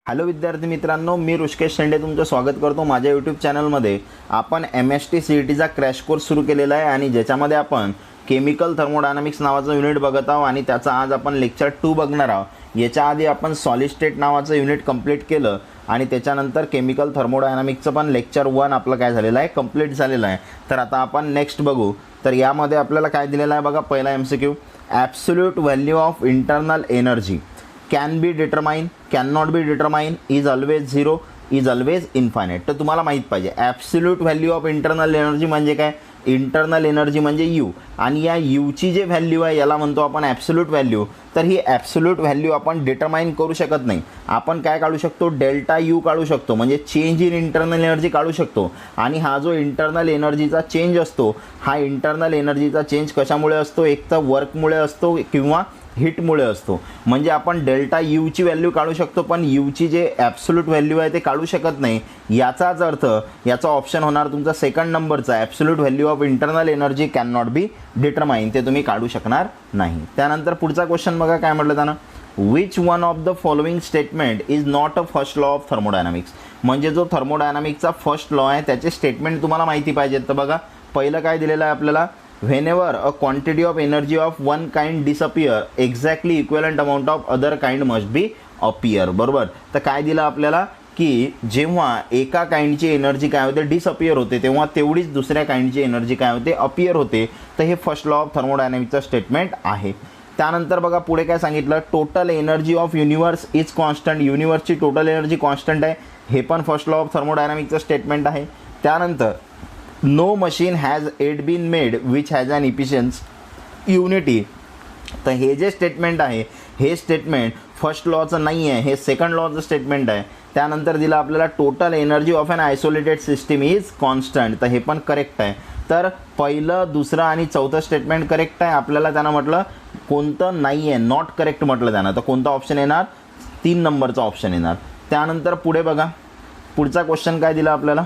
Hello विद्यार्थी मित्रांनो, मी ऋषिकेश शेंडे तुमचं स्वागत करतो माझ्या यूट्यूब चॅनलमध्ये. आपण MST CETचा क्रॅश कोर्स सुरू केलेला आहे आणि ज्याच्यामध्ये आपण केमिकल थर्मोडायनामिक्स नावाचं युनिट बघत आहोत आणि त्याचा आज आपण लेक्चर 2 बघणार आहोत. याच्या आधी आपण सॉलिड स्टेट नावाचं युनिट कंप्लीट केलं आणि त्याच्यानंतर केमिकल थर्मोडायनामिक्सचं पण लेक्चर 1 आपलं काय झालेलं आहे, कंप्लीट झालेलं आहे. तर आता आपण नेक्स्ट बघू. तर यामध्ये आपल्याला काय दिलेलं आहे बघा. पहिला MCQ, absolute value of internal energy can be determine, can not be determine, is always zero, is always infinite. तर तुम्हाला माहीत पाहिजे absolute value of internal energy म्हणजे काय. इंटरनल एनर्जी म्हणजे यू आणि या यूची जे व्हॅल्यू आहे याला म्हणतो आपण ॲब्सोल्यूट व्हॅल्यू. तर ही ॲब्सोल्यूट व्हॅल्यू आपण डिटरमाइन करू शकत नाही. आपण काय काढू शकतो, डेल्टा यू काढू शकतो, म्हणजे चेंज इन इंटरनल एनर्जी काढू शकतो. आणि हा जो इंटरनल एनर्जीचा चेंज असतो, हा इंटरनल एनर्जीचा चेंज कशामुळे असतो, एक तर वर्कमुळे असतो किंवा हीटमुळे असतो. म्हणजे आपण डेल्टा यूची व्हॅल्यू काढू शकतो, पण यूची जे ॲब्सोल्यूट व्हॅल्यू आहे ते काढू शकत नाही. याचाच अर्थ याचा ऑप्शन होणार तुमचा सेकंड नंबरचा, absolute value of internal energy can not be determine. ते तुम्ही काढू शकणार नाही. त्यानंतर पुढचा क्वेश्चन बघा काय म्हटलं त्यानं. Which one of the following statement is not a first law of thermodynamics. म्हणजे जो थर्मोडायनामिक्सचा फर्स्ट लॉ आहे त्याचे स्टेटमेंट तुम्हाला माहिती पाहिजेत. तर बघा पहिलं काय दिलेलं आहे आपल्याला. whenever a quantity of energy of one kind disappear, exactly equivalent amount of other kind must be appear. बरोबर. तर काय दिलं आपल्याला की जेव्हा एका काइंडची एनर्जी काय होते, डिसअपियर होते, तेव्हा तेवढीच दुसऱ्या काइंडची एनर्जी काय होते, अपियर होते. तर हे फर्स्ट लॉ ऑफ थर्मोडायनामिक्सचं स्टेटमेंट आहे. त्यानंतर बघा पुढे काय सांगितलं. Total energy of universe is constant. युनिवर्सची टोटल एनर्जी कॉन्स्टंट आहे, हे पण फर्स्ट लॉ ऑफ थर्मोडायनामिक्सचं स्टेटमेंट आहे. त्यानंतर no machine has yet been made which has an efficiency unity. तर हे जे स्टेटमेंट आहे हे स्टेटमेंट फर्स्ट लॉचं नाही आहे, हे सेकंड लॉचं स्टेटमेंट आहे. त्यानंतर दिलं आपल्याला total energy of an isolated system is constant. तर हे पण करेक्ट आहे. तर पहिलं, दुसरं आणि चौथं स्टेटमेंट करेक्ट आहे. आपल्याला त्यानं म्हटलं कोणतं नाही आहे, नॉट करेक्ट म्हटलं त्यानं. तर कोणता ऑप्शन येणार, 3 नंबरचा ऑप्शन येणार. त्यानंतर पुढे बघा पुढचा क्वेश्चन काय दिला आपल्याला.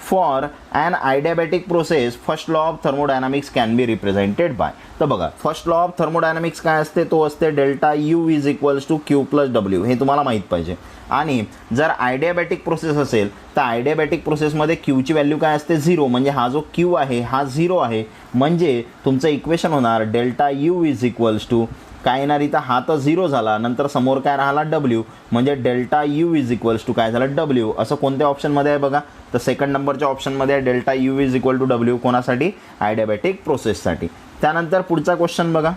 For an adiabatic process first law of thermodynamics can be represented by. तर बघा फर्स्ट लॉ ऑफ थर्मोडायनामिक्स काय असते, तो असते delta U is equals to Q plus W. हे तुम्हाला माहीत पाहिजे. आणि जर आयडियाबॅटिक प्रोसेस असेल तर आयडियाबॅटिक प्रोसेसमध्ये क्यूची व्हॅल्यू काय असते, 0. म्हणजे हा जो क्यू आहे हा 0 आहे. म्हणजे तुमचं इक्वेशन होणार delta U is equals to काय येणार, इथं हा तर 0 झाला, नंतर समोर काय राहिला डब्ल्यू, म्हणजे delta U is equals to काय झालं, डब्ल्यू. असं कोणत्या ऑप्शनमध्ये आहे बघा. तर सेकंड नंबरच्या ऑप्शनमध्ये आहे delta U is equal to W. कोणासाठी, आयडियाबॅटिक प्रोसेससाठी. त्यानंतर पुढचा क्वेश्चन बघा.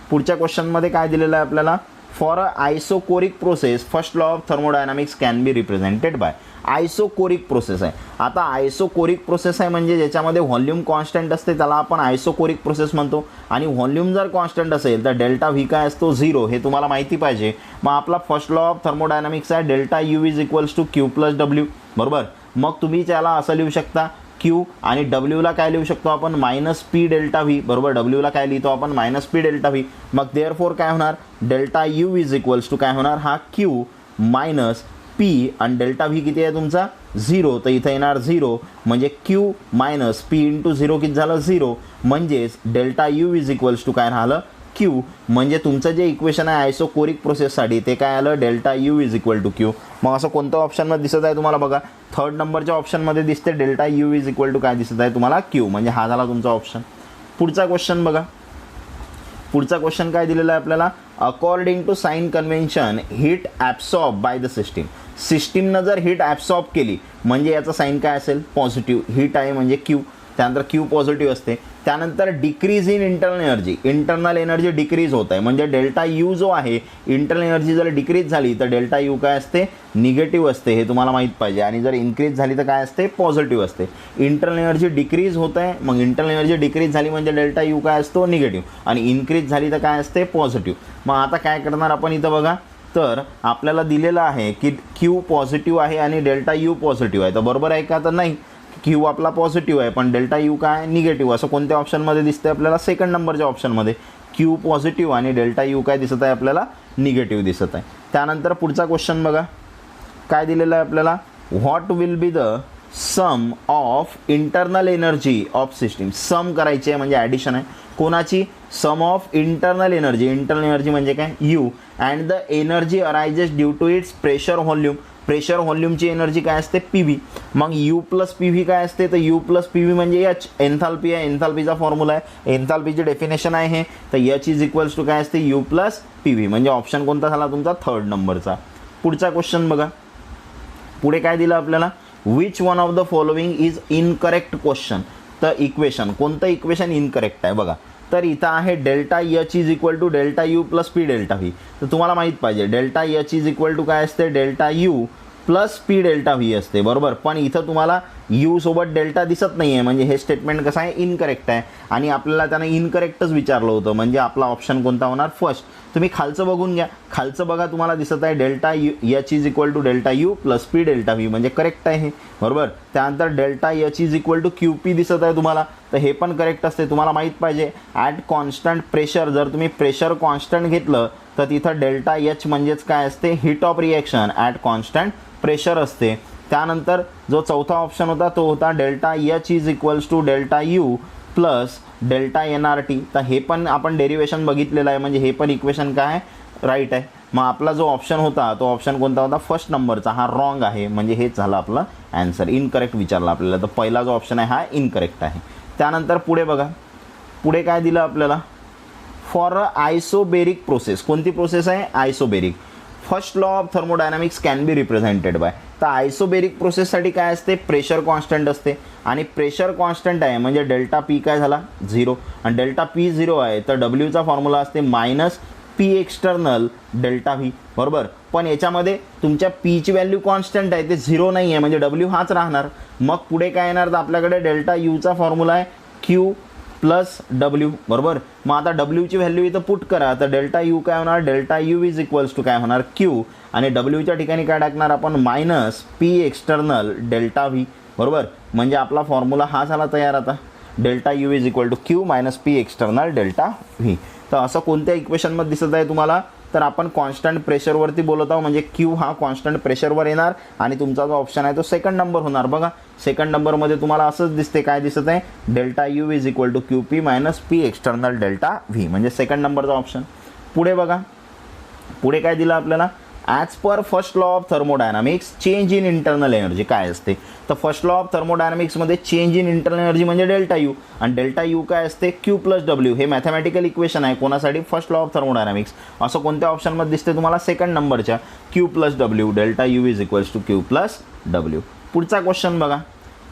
पुढच्या क्वेश्चनमध्ये काय दिलेलं आहे आपल्याला. For a isochoric process first law of thermodynamics can be represented bye. Isochoric process आहे. आता आयसोकोरिक प्रोसेस आहे म्हणजे ज्याच्यामध्ये व्हॉल्यूम कॉन्स्टंट असते त्याला आपण आयसोकोरिक प्रोसेस म्हणतो. आणि व्हॉल्यूम जर कॉन्स्टंट असेल तर डेल्टा व्ही काय असतो, 0. हे तुम्हाला माहिती पाहिजे. मग आपला फर्स्ट लॉ ऑफ थर्मोडायनामिक्स आहे delta U is equals to Q plus W. बरोबर. मग तुम्ही त्याला असं लिहू शकता क्यू आणि डब्ल्यूला काय लिहू शकतो आपण, मायनस पी डेल्टा व्ही. बरोबर. डब्ल्यूला काय लिहितो आपण, मायनस पी डेल्टा व्ही. मग देअरफॉर काय होणार, delta U is equals to काय होणार, हा क्यू मायनस पी आणि डेल्टा व्ही किती आहे तुमचा, 0. तर इथं येणार 0. म्हणजे क्यू मायनस पी इंटू 0 किती झालं, 0. म्हणजेच delta U is equals to काय राहिलं, क्यू. म्हणजे तुमचं जे इक्वेशन आहे आयसोकोरिक प्रोसेससाठी ते काय आलं, delta U is equal to Q. मग असं कोणत्या ऑप्शनमध्ये दिसत आहे तुम्हाला बघा. थर्ड नंबरच्या ऑप्शनमध्ये दिसते delta U is equal to काय दिसत आहे तुम्हाला, क्यू. म्हणजे हा झाला तुमचा ऑप्शन. पुढचा क्वेश्चन बघा. पुढचा क्वेश्चन काय दिलेला आहे आपल्याला. According to sign convention heat absorb by the system. सिस्टीमनं जर हीट ॲब्सॉर्ब केली म्हणजे याचा साईन काय असेल, पॉझिटिव्ह. हीट आहे म्हणजे क्यू, त्यानंतर क्यू पॉझिटिव्ह असते. त्यानंतर decrease in internal energy, internal energy decrease होत आहे म्हणजे डेल्टा यू जो आहे इंटरनल एनर्जी जर डिक्रीज झाली तर डेल्टा यू काय असते, निगेटिव्ह असते. हे तुम्हाला माहीत पाहिजे. आणि जर इन्क्रीज झाली तर काय असते, पॉझिटिव्ह असते. इंटरनल एनर्जी डिक्रीज होत आहे, मग इंटरनल एनर्जी डिक्रीज झाली म्हणजे डेल्टा यू काय असतो, निगेटिव्ह. आणि इन्क्रीज झाली तर काय असते, पॉझिटिव्ह. मग आता काय करणार आपण इथं बघा. तर आपल्याला दिलेलं आहे की क्यू पॉझिटिव्ह आहे आणि डेल्टा यू पॉझिटिव्ह आहे. तर बरोबर आहे का, तर नाही. क्यू आपला पॉझिटिव्ह आहे पण डेल्टा यू काय, निगेटिव्ह. असं कोणत्या ऑप्शनमध्ये दिसतं आपल्याला, सेकंड नंबरच्या ऑप्शनमध्ये. क्यू पॉझिटिव्ह आणि डेल्टा यू काय दिसत आहे आपल्याला, निगेटिव्ह दिसत आहे. त्यानंतर पुढचा क्वेश्चन बघा काय दिलेलं आहे आपल्याला. What will be the sum of internal energy of system. Sum करायची आहे म्हणजे ॲडिशन आहे. कोणाची? सम ऑफ इंटरनल एनर्जी म्हणजे काय? U and the energy arises due to its pressure volume. Pressure व्हॉल्यूमची एनर्जी काय असते? P V. मग यू प्लस पी व्ही काय असते? तर यू प्लस पी व्ही म्हणजे एच. एन्थाल्पी आहे, एन्थाल्पीचा फॉर्म्युला आहे, एन्थाल्पीची डेफिनेशन आहे हे. तर एच इज इक्वल्स टू काय असते? You plus P V. म्हणजे ऑप्शन कोणता झाला तुमचा? 3rd नंबरचा. पुढचा क्वेश्चन बघा. पुढे काय दिलं आपल्याला? Which one of the following is incorrect question. तर इक्वेशन, कोणतं इक्वेशन इनकरेक्ट आहे बघा. तर इथं आहे delta H is equal to delta U plus P delta V. तर तुम्हाला माहीत पाहिजे delta H is equal to काय असते? Delta U plus P delta V असते, बरोबर. पण इथं तुम्हाला यू सोबत डेल्टा दिसत नाही आहे, म्हणजे हे स्टेटमेंट कसं आहे? इनकरेक्ट आहे. आणि आपल्याला त्यानं इनकरेक्टच विचारलं होतं, म्हणजे आपला ऑप्शन कोणता होणार? फर्स्ट. तुम्ही खालचं बघून घ्या. खालचं बघा, तुम्हाला दिसत आहे delta H is equal to delta U plus P delta V, म्हणजे करेक्ट आहे हे, बरोबर. त्यानंतर delta H is equal to Q P दिसत आहे तुम्हाला, तर हे पण करेक्ट असते. तुम्हाला माहीत पाहिजे ॲट कॉन्स्टंट प्रेशर, जर तुम्ही प्रेशर कॉन्स्टंट घेतलं तर तिथं डेल्टा एच म्हणजेच काय असते? Heat of reaction at constant pressure असते. त्यानंतर जो चौथा ऑप्शन होता तो होता delta H is equals to delta U plus delta N R T. तर हे पण आपण डेरिवेशन बघितलेलं आहे, म्हणजे हे पण इक्वेशन काय? राईट आहे. मग आपला जो ऑप्शन होता तो ऑप्शन कोणता होता? फर्स्ट नंबरचा. हा रॉंग आहे, म्हणजे हेच झालं आपलं ॲन्सर. इनकरेक्ट विचारला आपल्याला, तर पहिला जो ऑप्शन आहे हा इनकरेक्ट आहे. त्यानंतर पुढे बघा. पुढे काय दिलं आपल्याला? For a isobaric process. कोणती प्रोसेस आहे? Isobaric. First law of thermodynamics can be represented by. तर आयसोबेरिक प्रोसेससाठी काय असते? प्रेशर कॉन्स्टंट असते. आणि प्रेशर कॉन्स्टंट आहे म्हणजे डेल्टा पी काय झाला? 0. आणि डेल्टा पी 0 आहे तर डब्ल्यूचा फॉर्म्युला असते minus P external delta V, बरोबर. पण याच्यामध्ये तुमच्या पीची व्हॅल्यू कॉन्स्टंट आहे, ते 0 नाही आहे, म्हणजे डब्ल्यू हाच राहणार. मग पुढे काय येणार? तर आपल्याकडे डेल्टा यूचा फॉर्म्युला आहे क्यू प्लस डब्ल्यू, बरोबर. मग आता डब्ल्यूची व्हॅल्यू इथं पुट करा, तर डेल्टा यू काय होणार? Delta U is equals to काय होणार? क्यू. आणि डब्ल्यूच्या ठिकाणी काय टाकणार आपण? Minus P external delta V, बरोबर. म्हणजे आपला फॉर्म्युला हा झाला तयार आता. Delta U is equal to Q minus P external delta V. तर असं कोणत्या इक्वेशनमध्ये दिसत आहे तुम्हाला? तर आपण कॉन्स्टंट प्रेशरवरती बोलत आहोत, म्हणजे क्यू हा कॉन्स्टंट प्रेशरवर येणार आणि तुमचा जो ऑप्शन आहे तो सेकंड नंबर होणार. बघा सेकंड नंबरमध्ये तुम्हाला असंच दिसते. काय दिसत आहे? Delta U is equal to Q P minus P external delta V, म्हणजे सेकंड नंबरचा ऑप्शन. पुढे बघा. पुढे काय दिलं आपल्याला? As per first law of thermodynamics change in internal energy काय असते? तर फर्स्ट लॉ ऑफ थर्मोडायनामिक्समध्ये चेंज इन इंटरनल एनर्जी म्हणजे डेल्टा यू. आणि डेल्टा यू काय असते? Q plus W. हे मॅथमॅटिकल इक्वेशन आहे कोणासाठी? First law of thermodynamics. असं कोणत्या ऑप्शनमध्ये दिसते तुम्हाला? सेकंड नंबरच्या. Q plus W. Delta U is equals to Q plus W. पुढचा क्वेश्चन बघा.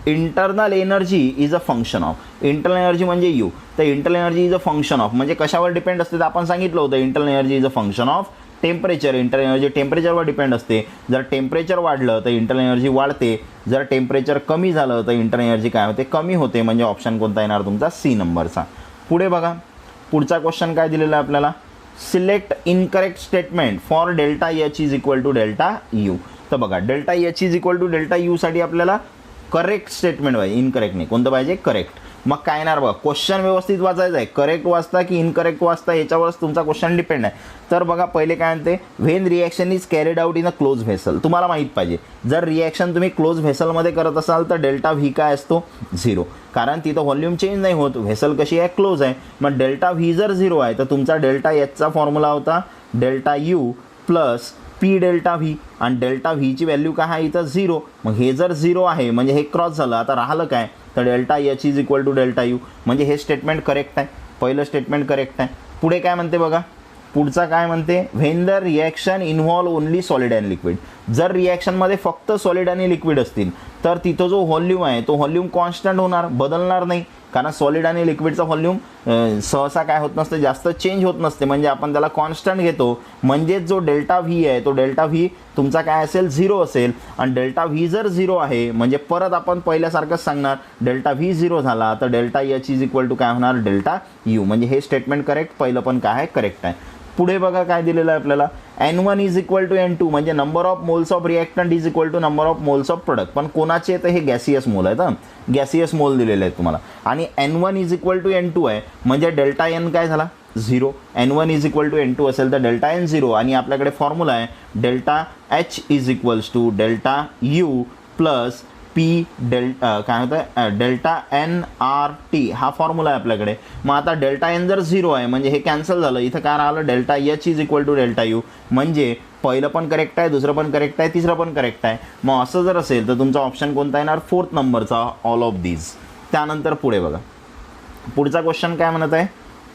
Internal energy is a function of. Internal energy म्हणजे यू. तर internal energy is a function of म्हणजे कशावर डिपेंड असते? तर आपण सांगितलं होतं internal energy is a function of temperature. Internal energy टेम्परेचरवर डिपेंड असते. जर टेम्परेचर वाढलं तर इंटरनल एनर्जी वाढते, जर टेम्परेचर कमी झालं तर इंटरनल एनर्जी काय होते? कमी होते. म्हणजे ऑप्शन कोणता येणार तुमचा? सी नंबरचा. पुढे बघा. पुढचा क्वेश्चन काय दिलेला आहे आपल्याला? Select incorrect statement for delta H is equal to delta U. तर बघा delta H is equal to delta U साठी आपल्याला करेक्ट स्टेटमेंट पाहिजे, इनकरेक्ट नाही. कोणतं पाहिजे? करेक्ट. मग काय येणार बघा? क्वेश्चन व्यवस्थित वाचायचं आहे. करेक्ट वाचता की इनकरेक्ट वाचता याच्यावरच तुमचा क्वेश्चन डिपेंड आहे. तर बघा पहिले काय म्हणते? When reaction is carried out in a close vessel. तुम्हाला माहीत पाहिजे जर रिॲक्शन तुम्ही क्लोज व्हेसलमध्ये करत असाल तर डेल्टा व्ही काय असतो? 0. कारण तिथं व्हॉल्यूम चेंज नाही होत, व्हेसल कशी आहे? क्लोज आहे. मग डेल्टा व्ही जर 0 आहे तर तुमचा डेल्टा एचचा फॉर्म्युला होता delta U plus P delta V. आणि डेल्टा व्हीची व्हॅल्यू काय आहे? इथं 0. मग हे जर 0 आहे म्हणजे हे क्रॉस झालं. आता राहिलं काय? तर delta H is equal to delta U. म्हणजे हे स्टेटमेंट करेक्ट आहे. पहिलं स्टेटमेंट करेक्ट आहे. पुढे काय म्हणते बघा? पुढचा काय म्हणते? When the reaction involve only solid and liquid. जर रिॲक्शनमध्ये फक्त सॉलिड आणि लिक्विड असतील तर तिथं जो व्हॉल्यूम आहे तो व्हॉल्यूम कॉन्स्टंट होणार, बदलणार नाही. कारण सॉलिड आणि लिक्विडचा व्हॉल्यूम सहसा काय होत नसते? जास्त चेंज होत नसते. म्हणजे आपण त्याला कॉन्स्टंट घेतो. म्हणजेच जो डेल्टा व्ही आहे तो डेल्टा व्ही तुमचा काय असेल? 0 असेल. आणि डेल्टा व्ही जर 0 आहे म्हणजे परत आपण पहिल्यासारखंच सांगणार डेल्टा व्ही 0 झाला तर delta H is equal to काय होणार? Delta U. म्हणजे हे स्टेटमेंट करेक्ट. पहिलं पण काय आहे? करेक्ट आहे. पुढे बघा काय दिलेलं आहे आपल्याला? N1 is equal to N2 म्हणजे number of moles of reactant is equal to number of moles of product. पण कोणाचे? तर हे गॅसियस मोल आहेत. गॅसियस मोल दिलेले आहेत तुम्हाला. आणि N1 is equal to N2 आहे म्हणजे डेल्टा एन काय झाला? 0. N1 is equal to N2 असेल तर डेल्टा एन 0. आणि आपल्याकडे फॉर्म्युला आहे delta H is equals to delta U plus काय होतं डेल्टा एन आर टी हा फॉर्म्युला आहे आपल्याकडे. मग आता डेल्टा एन जर 0 आहे म्हणजे हे कॅन्सल झालं. इथं काय राहिलं delta H is equal to delta U. म्हणजे पहिलं पण करेक्ट आहे, दुसरं पण करेक्ट आहे, तिसरं पण करेक्ट आहे. मग असं जर असेल तर तुमचा ऑप्शन कोणता येणार 4th नंबरचा ऑल ऑफ दीज. त्यानंतर पुढे बघा पुढचा क्वेश्चन काय म्हणत आहे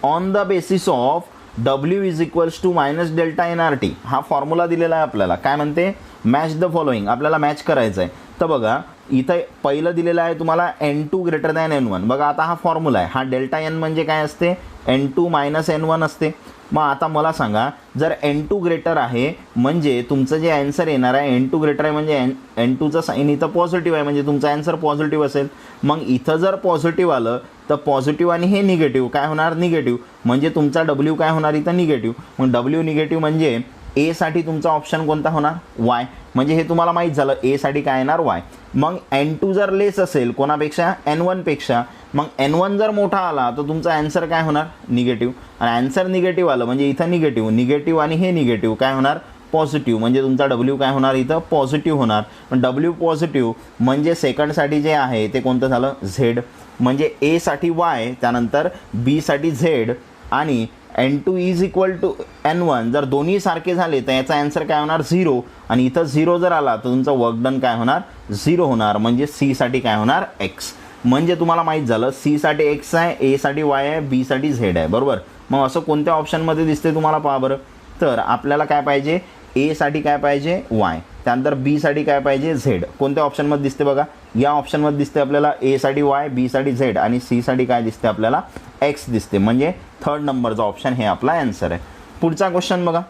on the basis of W is equals to minus delta N R T. हा फॉर्म्युला दिलेला आहे आपल्याला. काय म्हणते मॅच द फॉलोइंग. आपल्याला मॅच करायचं आहे. तर बघा इथं पहिलं दिलेलं आहे तुम्हाला N2 ग्रेटर दॅन N1. बघा आता हा फॉर्म्युला आहे. हा डेल्टा एन म्हणजे काय असते N2 मायनस N1 असते. मग आता मला सांगा जर N2 ग्रेटर आहे म्हणजे तुमचं जे ॲन्सर येणार आहे N2 ग्रेटर आहे म्हणजे N2चं साईन इथं पॉझिटिव्ह आहे म्हणजे तुमचा ॲन्सर पॉझिटिव्ह असेल. मग इथं जर पॉझिटिव्ह आलं तर पॉझिटिव्ह आणि हे निगेटिव्ह काय होणार निगेटिव्ह म्हणजे तुमचा W काय होणार इथं निगेटिव्ह. मग W निगेटिव्ह म्हणजे एसाठी तुमचा ऑप्शन कोणता होणार वाय. म्हणजे हे तुम्हाला माहीत झालं एसाठी काय येणार वाय. मग N2 जर लेस असेल कोणापेक्षा N1 पेक्षा मग N1 जर मोठा आला तर तुमचा ॲन्सर काय होणार निगेटिव्ह. आणि ॲन्सर निगेटिव्ह आलं म्हणजे इथं निगेटिव्ह आणि हे निगेटिव्ह काय होणार पॉझिटिव्ह. म्हणजे तुमचा W काय होणार इथं पॉझिटिव्ह होणार. पण W पॉझिटिव्ह म्हणजे सेकंडसाठी जे आहे ते कोणतं झालं झेड. म्हणजे एसाठी वाय त्यानंतर बीसाठी झेड आणि N2 is equal to N1 जर दोन्ही सारखे झाले तर याचा ॲन्सर काय होणार 0 आणि इथं 0 जर आला तर तुमचा वर्क डन काय होणार 0 होणार. म्हणजे सीसाठी काय होणार एक्स. म्हणजे तुम्हाला माहीत झालं सीसाठी एक्स आहे, एसाठी वाय आहे, बीसाठी झेड आहे बरोबर. मग असं कोणत्या ऑप्शनमध्ये दिसते तुम्हाला पहा बरं. तर आपल्याला काय पाहिजे एसाठी काय पाहिजे वाय त्यानंतर बीसाठी काय पाहिजे झेड. कोणत्या ऑप्शनमध्ये दिसते बघा या ऑप्शनमध्ये दिसते आपल्याला एसाठी वाय बीसाठी झेड आणि सीसाठी काय दिसते आपल्याला एक्स दिसते. म्हणजे 3rd नंबरचा ऑप्शन हे आपला ॲन्सर आहे. पुढचा क्वेश्चन बघा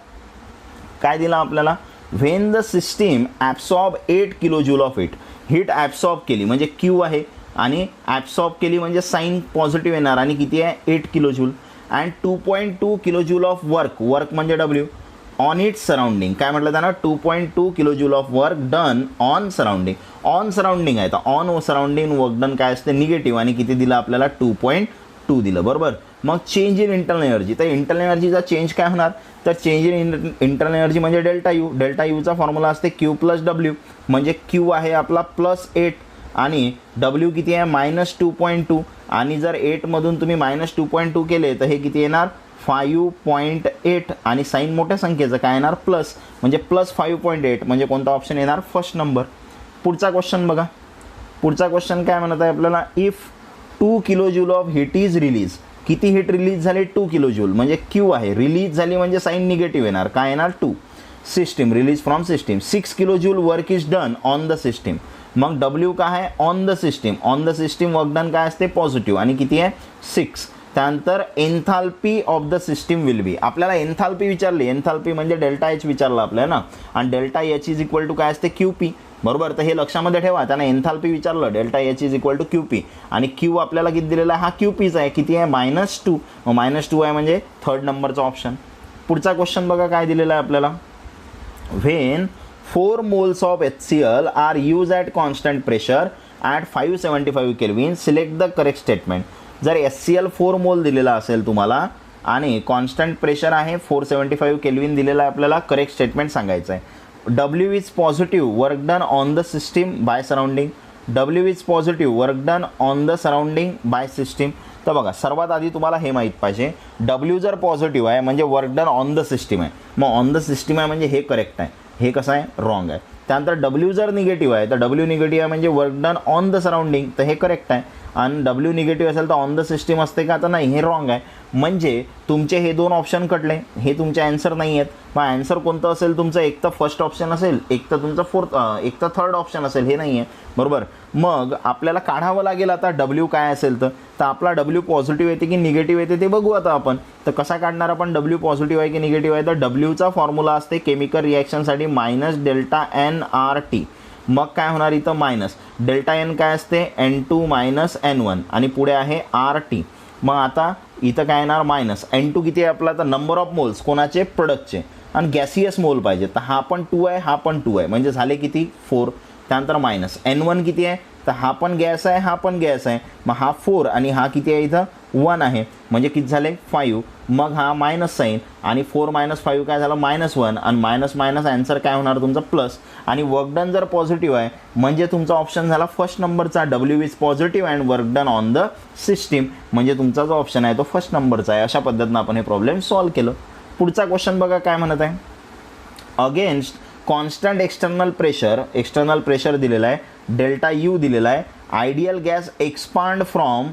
काय दिला आपल्याला when the system absorb 8 kilojoule of heat absorb केली म्हणजे क्यू आहे आणि ॲब्सॉर्ब केली म्हणजे साईन पॉझिटिव्ह येणार आणि किती आहे 8 kilojoule and 2.2 kilojoule of work म्हणजे W ऑन इट्स सराउंडिंग. काय म्हटलं त्यांना 2.2 kilojoule of work done on surrounding आहे. तर ऑन सराउंडिंग वर्क डन काय असते निगेटिव्ह आणि किती दिलं आपल्याला 2.2 दिलं बरोबर. मग चेंज इन इंटरनल एनर्जी. तर इंटरनल एनर्जीचा चेंज काय होणार तर चेंज इन इंटरनल एनर्जी म्हणजे डेल्टा यूचा फॉर्म्युला असते Q प्लस W. म्हणजे Q आहे आपला +8 आणि W किती आहे -2.2 आणि जर 8मधून तुम्ही -2.2 केले तर हे किती येणार 5.8 आणि साईन मोठ्या संख्येचं काय येणार प्लस म्हणजे +5.8 म्हणजे कोणता ऑप्शन येणार 1st नंबर. पुढचा क्वेश्चन बघा पुढचा क्वेश्चन काय म्हणत आहे आपल्याला if 2 kilojoule of heat is release. किती हीट रिलीज झाली 2 किलोजूल म्हणजे क्यू आहे रिलीज झाली म्हणजे साईन निगेटिव्ह येणार काय येणार 2. System release from system 6 kilojoule work is done on the system. मग W काय आहे on the system work done काय असते पॉझिटिव्ह आणि किती आहे 6. त्यानंतर enthalpy of the system will be. आपल्याला एन्थाल्पी विचारली एन्थाल्पी म्हणजे डेल्टा एच विचारला आपल्याला ना आणि delta H is equal to काय असते QP बरोबर. तर हे लक्षामध्ये ठेवा त्यानं एन्थाल्पी विचारलं delta H is equal to QP आणि Q आपल्याला किती दिलेला आहे हा QPचा आहे किती आहे -2. मग -2 आहे म्हणजे 3rd नंबरचा ऑप्शन. पुढचा क्वेश्चन बघा काय दिलेला आहे आपल्याला when 4 moles of HCl are used at constant pressure at 575 Kelvin select the correct statement. जर HCl 4 मोल दिलेला असेल तुम्हाला आणि कॉन्स्टंट प्रेशर आहे 475 केल्विन दिलेला आहे आपल्याला करेक्ट स्टेटमेंट सांगायचं आहे. W is positive work done on the system by surrounding. W is positive work done on the surrounding by system. तर बघा सर्वात आधी तुम्हाला हे माहीत पाहिजे W जर पॉझिटिव्ह आहे म्हणजे work done on the system आहे. मग ऑन द सिस्टीम आहे म्हणजे हे करेक्ट आहे हे कसं आहे रॉंग आहे. त्यानंतर W जर निगेटिव्ह आहे तर W निगेटिव्ह आहे म्हणजे work done on the surrounding तर हे करेक्ट आहे. आणि W निगेटिव्ह असेल तर ऑन द सिस्टीम असते का तर नाही हे रॉंग आहे. म्हणजे तुमचे हे 2 ऑप्शन कटले हे तुमचे ॲन्सर नाही आहेत. मग ॲन्सर कोणतं असेल तुमचं एक तर फर्स्ट ऑप्शन असेल एक तर तुमचं एक तर थर्ड ऑप्शन असेल हे नाही आहे बरोबर. मग आपल्याला काढावं लागेल आता W काय असेल तर आपला W पॉझिटिव्ह येते की निगेटिव्ह येते ते बघू आता आपण. तर कसा काढणार आपण W पॉझिटिव्ह आहे की निगेटिव्ह आहे तर Wचा फॉर्म्युला असते केमिकल रिॲक्शनसाठी -डेल्टा NRT. मग काय होणार इथं मायनस डेल्टा एन काय असते N2 - N1 आणि पुढे आहे RT. मग आता इथं काय येणार -N2 किती आहे आपला तर नंबर ऑफ मोल्स कोणाचे प्रोडक्टचे आणि गॅसियस मोल पाहिजे तर हा पण 2 आहे हा पण 2 आहे म्हणजे झाले किती 4. त्यानंतर -N1 किती आहे तर हा पण गॅस आहे हा पण गॅस आहे मग हा 4 आणि हा किती आहे इथं 1 आहे म्हणजे किती झाले 5. मग हा मायनस साईन आणि 4 - 5 काय झालं -1 आणि मायनस मायनस आन्सर काय होणार तुमचा प्लस. आणि वर्क डन जर पॉझिटिव्ह आहे म्हणजे तुमचा ऑप्शन झाला फर्स्ट नंबरचा, W is positive and work done on the system, म्हणजे तुमचा जो ऑप्शन आहे तो फर्स्ट नंबरचा आहे. अशा पद्धतीनं आपण हे प्रॉब्लेम सॉल्व्ह केलं. पुढचा क्वेश्चन बघा काय म्हणत आहे. अगेन्स्ट कॉन्स्टंट एक्सटर्नल प्रेशर दिलेला आहे, डेल्टा यू दिलेला आहे. Ideal gas expand from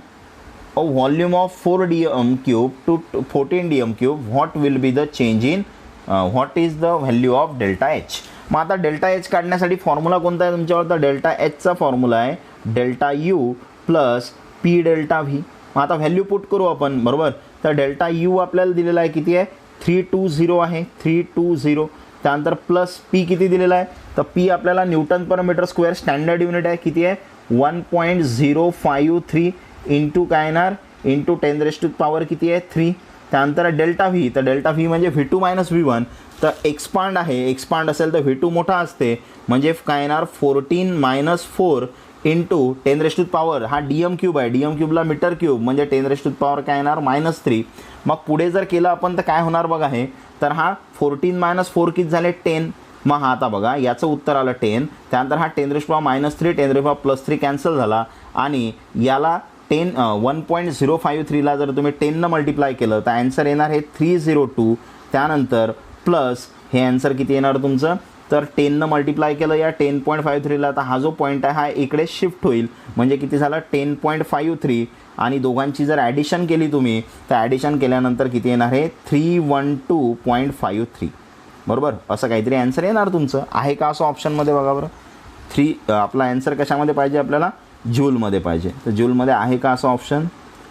a volume of 4 dm³ to 14 dm³. What will be the change in what is the value of delta H. मग आता डेल्टा एच काढण्यासाठी formula कोणता आहे तुमच्यावर, तर डेल्टा एचचा फॉर्म्युला आहे delta U plus P delta V. मग आता व्हॅल्यू पुट करू आपण, बरोबर. तर डेल्टा यू आपल्याला दिलेला आहे किती आहे 320 आहे, 320. त्यानंतर प्लस पी किती दिलेला आहे, तर पी आपल्याला न्यूटन पर मीटर स्क्वेअर स्टँडर्ड युनिट आहे, किती आहे 1.053 इंटू काय येणार इंटू 10⁻³ किती आहे 3. त्यानंतर डेल्टा व्ही, तर डेल्टा व्ही म्हणजे V2 - V1. तर एक्सपांड आहे, एक्सपांड असेल तर V2 मोठा असते म्हणजे काय येणार 14 - 4 इंटू 10⁻⁻. हा dm³ आहे, dm³ मीटर क्यूब म्हणजे 10⁻⁻ काय येणार -3. मग पुढे जर केलं आपण तर काय होणार बघा हे, तर हा 14 - 4 किती झाले 10. मग हा आता बघा याचं उत्तर आलं 10. त्यानंतर हा 10⁻³ 10⁻+3 कॅन्सल झाला आणि याला 1.053ला जर तुम्ही 10 मल्टिप्लाय केलं तर आन्सर येणार हे 302. त्यानंतर प्लस हे आन्सर किती येणार तुमचं, तर 10 मल्टिप्लाय केलं या 10.53ला, तर हा जो पॉईंट आहे हा इकडे शिफ्ट होईल म्हणजे किती झालं 10.53. आणि दोघांची जर ॲडिशन केली तुम्ही तर ॲडिशन केल्यानंतर किती येणार आहे 312.53, बरोबर. असं काहीतरी आन्सर येणार तुमचं. आहे का असं ऑप्शनमध्ये बघा बरं. आपला आन्सर कशामध्ये पाहिजे आपल्याला, जूलमध्ये पाहिजे. तर जूलमध्ये आहे का असं ऑप्शन,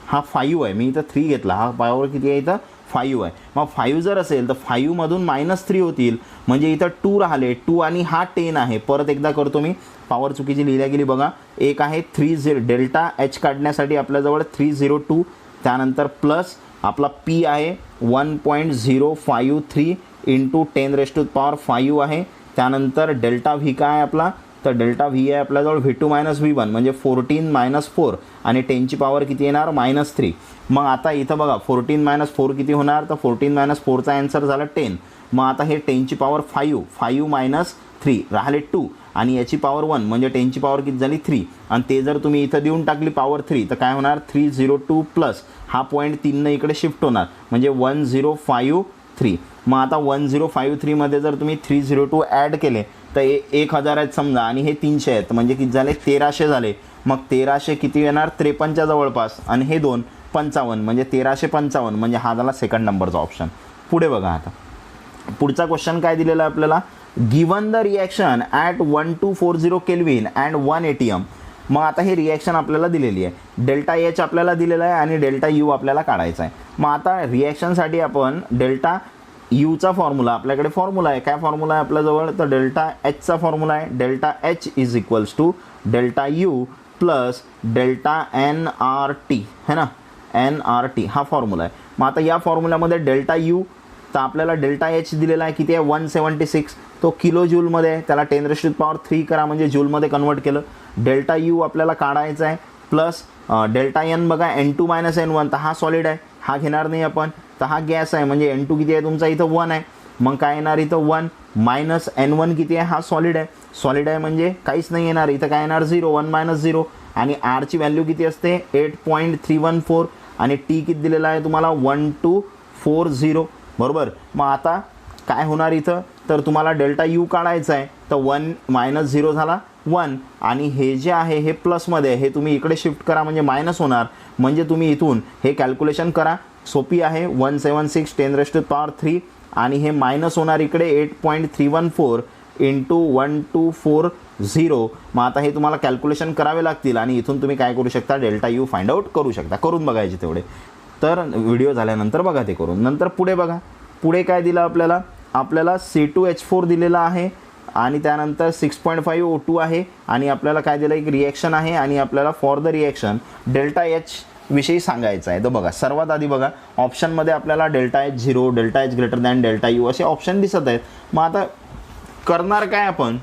हा 5 आहे. मी इथं 3 घेतला, हा पॉवर किती आहे इथं 5 आहे. मग 5 जर असेल तर 5मधून -3 होतील म्हणजे इथं 2 राहिले, 2 आणि हा 10 आहे. परत एकदा करतो मी, पॉवर चुकीची लिहिल्या गेली बघा. एक आहे 30 डेल्टा एच काढण्यासाठी आपल्याजवळ 302. त्यानंतर प्लस आपला पी आहे 1.053 इंटू 10⁻5 आहे. त्यानंतर डेल्टा व्ही काय आहे आपला, तर डेल्टा व्ही आहे आपल्याजवळ V2 - V1 म्हणजे 14 - 4 आणि 10ची पॉवर किती येणार -3. मग आता इथं बघा 14 - 4 किती होणार, तर 14 - 4चा आन्सर झाला 10. मग आता हे 10ची पॉवर 5 - 3 राहिले 2 आणि याची पॉवर 1 म्हणजे 10ची पॉवर किती झाली 3. आणि ते जर तुम्ही इथं देऊन टाकली पॉवर 3 तर काय होणार 302 प्लस हा पॉईंट 3 इकडे शिफ्ट होणार म्हणजे 1053. मग आता 1053मध्ये जर तुम्ही 302 ॲड केले तर 1000 आहेत समजा आणि हे 300 आहेत म्हणजे किती झाले 1300 झाले. मग 1300 किती येणार 53च्या जवळपास आणि हे 2 55 म्हणजे 1355 म्हणजे हा झाला सेकंड नंबरचा ऑप्शन. पुढे बघा आता पुढचा क्वेश्चन काय दिलेला आहे आपल्याला, given the reaction at 1240 kelvin and 1 ATM. मग आता हे रिॲक्शन आपल्याला दिलेली आहे, डेल्टा एच आपल्याला दिलेला आहे आणि डेल्टा यू आपल्याला काढायचा आहे. मग आता रिॲक्शनसाठी आपण डेल्टा यूचा फॉर्म्युला, आपल्याकडे फॉर्म्युला आहे, काय फॉर्म्युला आहे आपल्याजवळ, तर डेल्टा एचचा फॉर्म्युला आहे delta H is equals to delta U plus delta NRT है ना, NRT हा फॉर्म्युला आहे. मग आता या फॉर्म्युल्यामध्ये डेल्टा यू तर आपल्याला डेल्टा एच दिलेला आहे किती आहे 176, तो किलो जूलमध्ये आहे, त्याला 10⁻³ करा म्हणजे जूलमध्ये कन्वर्ट केलं. डेल्टा यू आपल्याला काढायचा आहे प्लस डेल्टा एन बघा N2 - N1 तर हा सॉलिड आहे, हा घेणार नाही आपण, तर हा गॅस आहे म्हणजे N2 किती आहे तुमचा इथं 1 आहे. मग काय येणार इथं 1 मायनस N1 किती आहे, हा सॉलिड आहे, सॉलिड आहे म्हणजे काहीच नाही येणार, इथं काय येणार 0, 1 - 0. आणि आरची व्हॅल्यू किती असते 8.314 आणि टी किती दिलेला आहे तुम्हाला 1240, बरोबर. मग आता काय होणार इथं, तर तुम्हाला डेल्टा यू काढायचा आहे तर 1 - 0 झाला 1 आणि हे जे आहे हे प्लसमध्ये हे तुम्ही इकडे शिफ्ट करा म्हणजे मायनस होणार. म्हणजे तुम्ही इथून हे कॅल्क्युलेशन करा, सोपी आहे 176 10⁻³ आणि हे मायनस होणार इकडे 8.314 इंटू 1240. मग आता हे तुम्हाला कॅल्क्युलेशन करावे लागतील आणि इथून तुम्ही काय करू शकता डेल्टा यू फाइंड आउट करू शकता, करून बघायचे तेवढे. तर व्हिडिओ झाल्यानंतर बघा ते करून. नंतर पुढे बघा, पुढे काय दिलं आपल्याला, आपल्याला C2H4 दिलेला आहे आणि त्यानंतर 6.5 O2 आहे आणि आपल्याला काय दिलं एक रिॲक्शन आहे आणि आपल्याला for the reaction delta H विषयी सांगायचं आहे. तर बघा सर्वात आधी बघा ऑप्शनमध्ये आपल्याला delta H 0, delta H greater than delta you असे ऑप्शन दिसत आहेत. मग आता करणार काय आपण,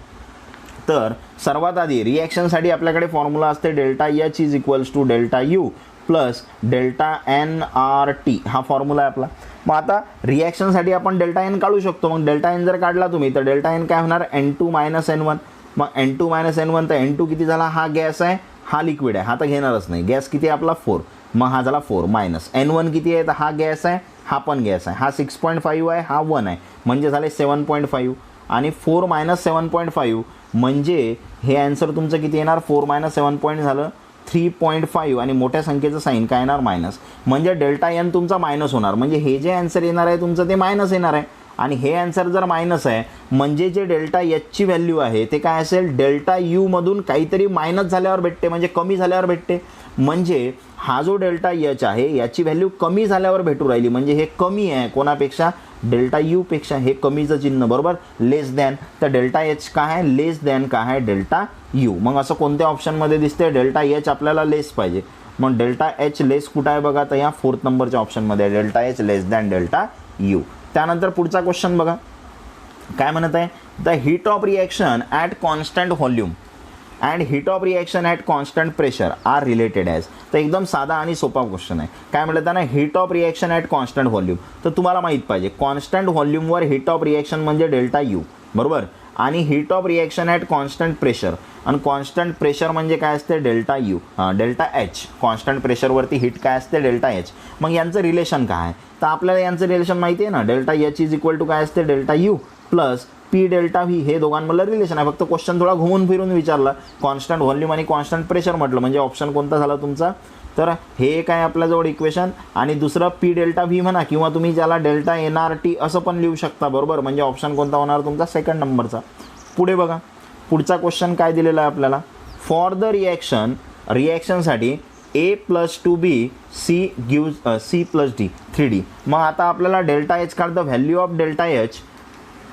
तर सर्वात आधी रिॲक्शनसाठी आपल्याकडे फॉर्म्युला असते delta H is equals to delta U plus delta N R T हा फॉर्म्युला आहे आपला. मग आता रिॲक्शनसाठी आपण डेल्टा एन काढू शकतो. मग डेल्टा एन जर काढला तुम्ही तर डेल्टा एन काय होणार N2 - N1. मग N2 - N1 तर N2 किती झाला, हा गॅस आहे हा लिक्विड आहे, हा तर घेणारच नाही. गॅस किती आहे आपला 4, मग हा झाला 4 मायनस N1 किती आहे तर हा गॅस आहे हा पण गॅस आहे, हा 6.5 आहे हा 1 आहे म्हणजे झाले 7.5 आणि 4 - 7.5 म्हणजे हे आन्सर तुमचं किती येणार 4 - 7 पॉईंट झालं 3.5 आणि मोठ्या संख्येचं साईन काय येणार मायनस, म्हणजे डेल्टा एन तुमचा मायनस होणार. म्हणजे हे जे आन्सर येणार आहे तुमचं ते मायनस येणार आहे आणि हे आन्सर जर मायनस आहे म्हणजे जे डेल्टा एचची व्हॅल्यू आहे ते काय असेल डेल्टा यू मधून काहीतरी मायनस झाल्यावर भेटते, म्हणजे कमी झाल्यावर भेटते. म्हणजे हा जो डेल्टा एच आहे याची व्हॅल्यू कमी झाल्यावर भेटू राहिली, म्हणजे हे कमी आहे कोणापेक्षा डेल्टा यू पेक्षा, हे कमीचं चिन्ह बरोबर लेस दॅन. तर डेल्टा एच काय आहे लेस दॅन काय आहे डेल्टा यू. मग असं कोणत्या ऑप्शनमध्ये दिसते डेल्टा एच आपल्याला लेस पाहिजे. मग डेल्टा एच लेस कुठं आहे बघा तर या 4th नंबरच्या ऑप्शनमध्ये delta H less than delta U. त्यानंतर पुढचा क्वेश्चन बघा काय म्हणत आहे, the heat of reaction at constant volume and heat of reaction at constant pressure are related as. तर एकदम साधा आणि सोपा क्वेश्चन आहे. काय म्हटलं त्यांना heat of reaction at constant volume. तर तुम्हाला माहीत पाहिजे कॉन्स्टंट व्हॉल्यूमवर हीट ऑफ रिॲक्शन म्हणजे डेल्टा यू बरोबर, आणि heat of reaction at constant pressure, आणि कॉन्स्टंट प्रेशर म्हणजे काय असते delta U delta H. Constant प्रेशरवरती हीट काय असते डेल्टा एच. मग यांचं रिलेशन काय आहे तर आपल्याला यांचं रिलेशन माहिती आहे ना, delta H is equal to काय असते delta U plus P delta V. हे दोघांमधलं रिलेशन आहे. फक्त क्वेश्चन थोडा घुमून फिरून विचारला, कॉन्स्टंट व्हॉल्यूम आणि कॉन्स्टंट प्रेशर म्हटलं म्हणजे ऑप्शन कोणता झाला तुमचा, तर हे एक आहे आपल्याजवळ इक्वेशन आणि दुसरं पी डेल्टा व्ही म्हणा किंवा तुम्ही ज्याला डेल्टा एन आर टी असं पण लिहू शकता बरोबर, म्हणजे ऑप्शन कोणता होणार तुमचा 2nd नंबरचा. पुढे बघा पुढचा क्वेश्चन काय दिलेला आहे आपल्याला, for the रिॲक्शनसाठी A + 2B C gives C + D 3D. मग आता आपल्याला डेल्टा एच काढ, the value of delta H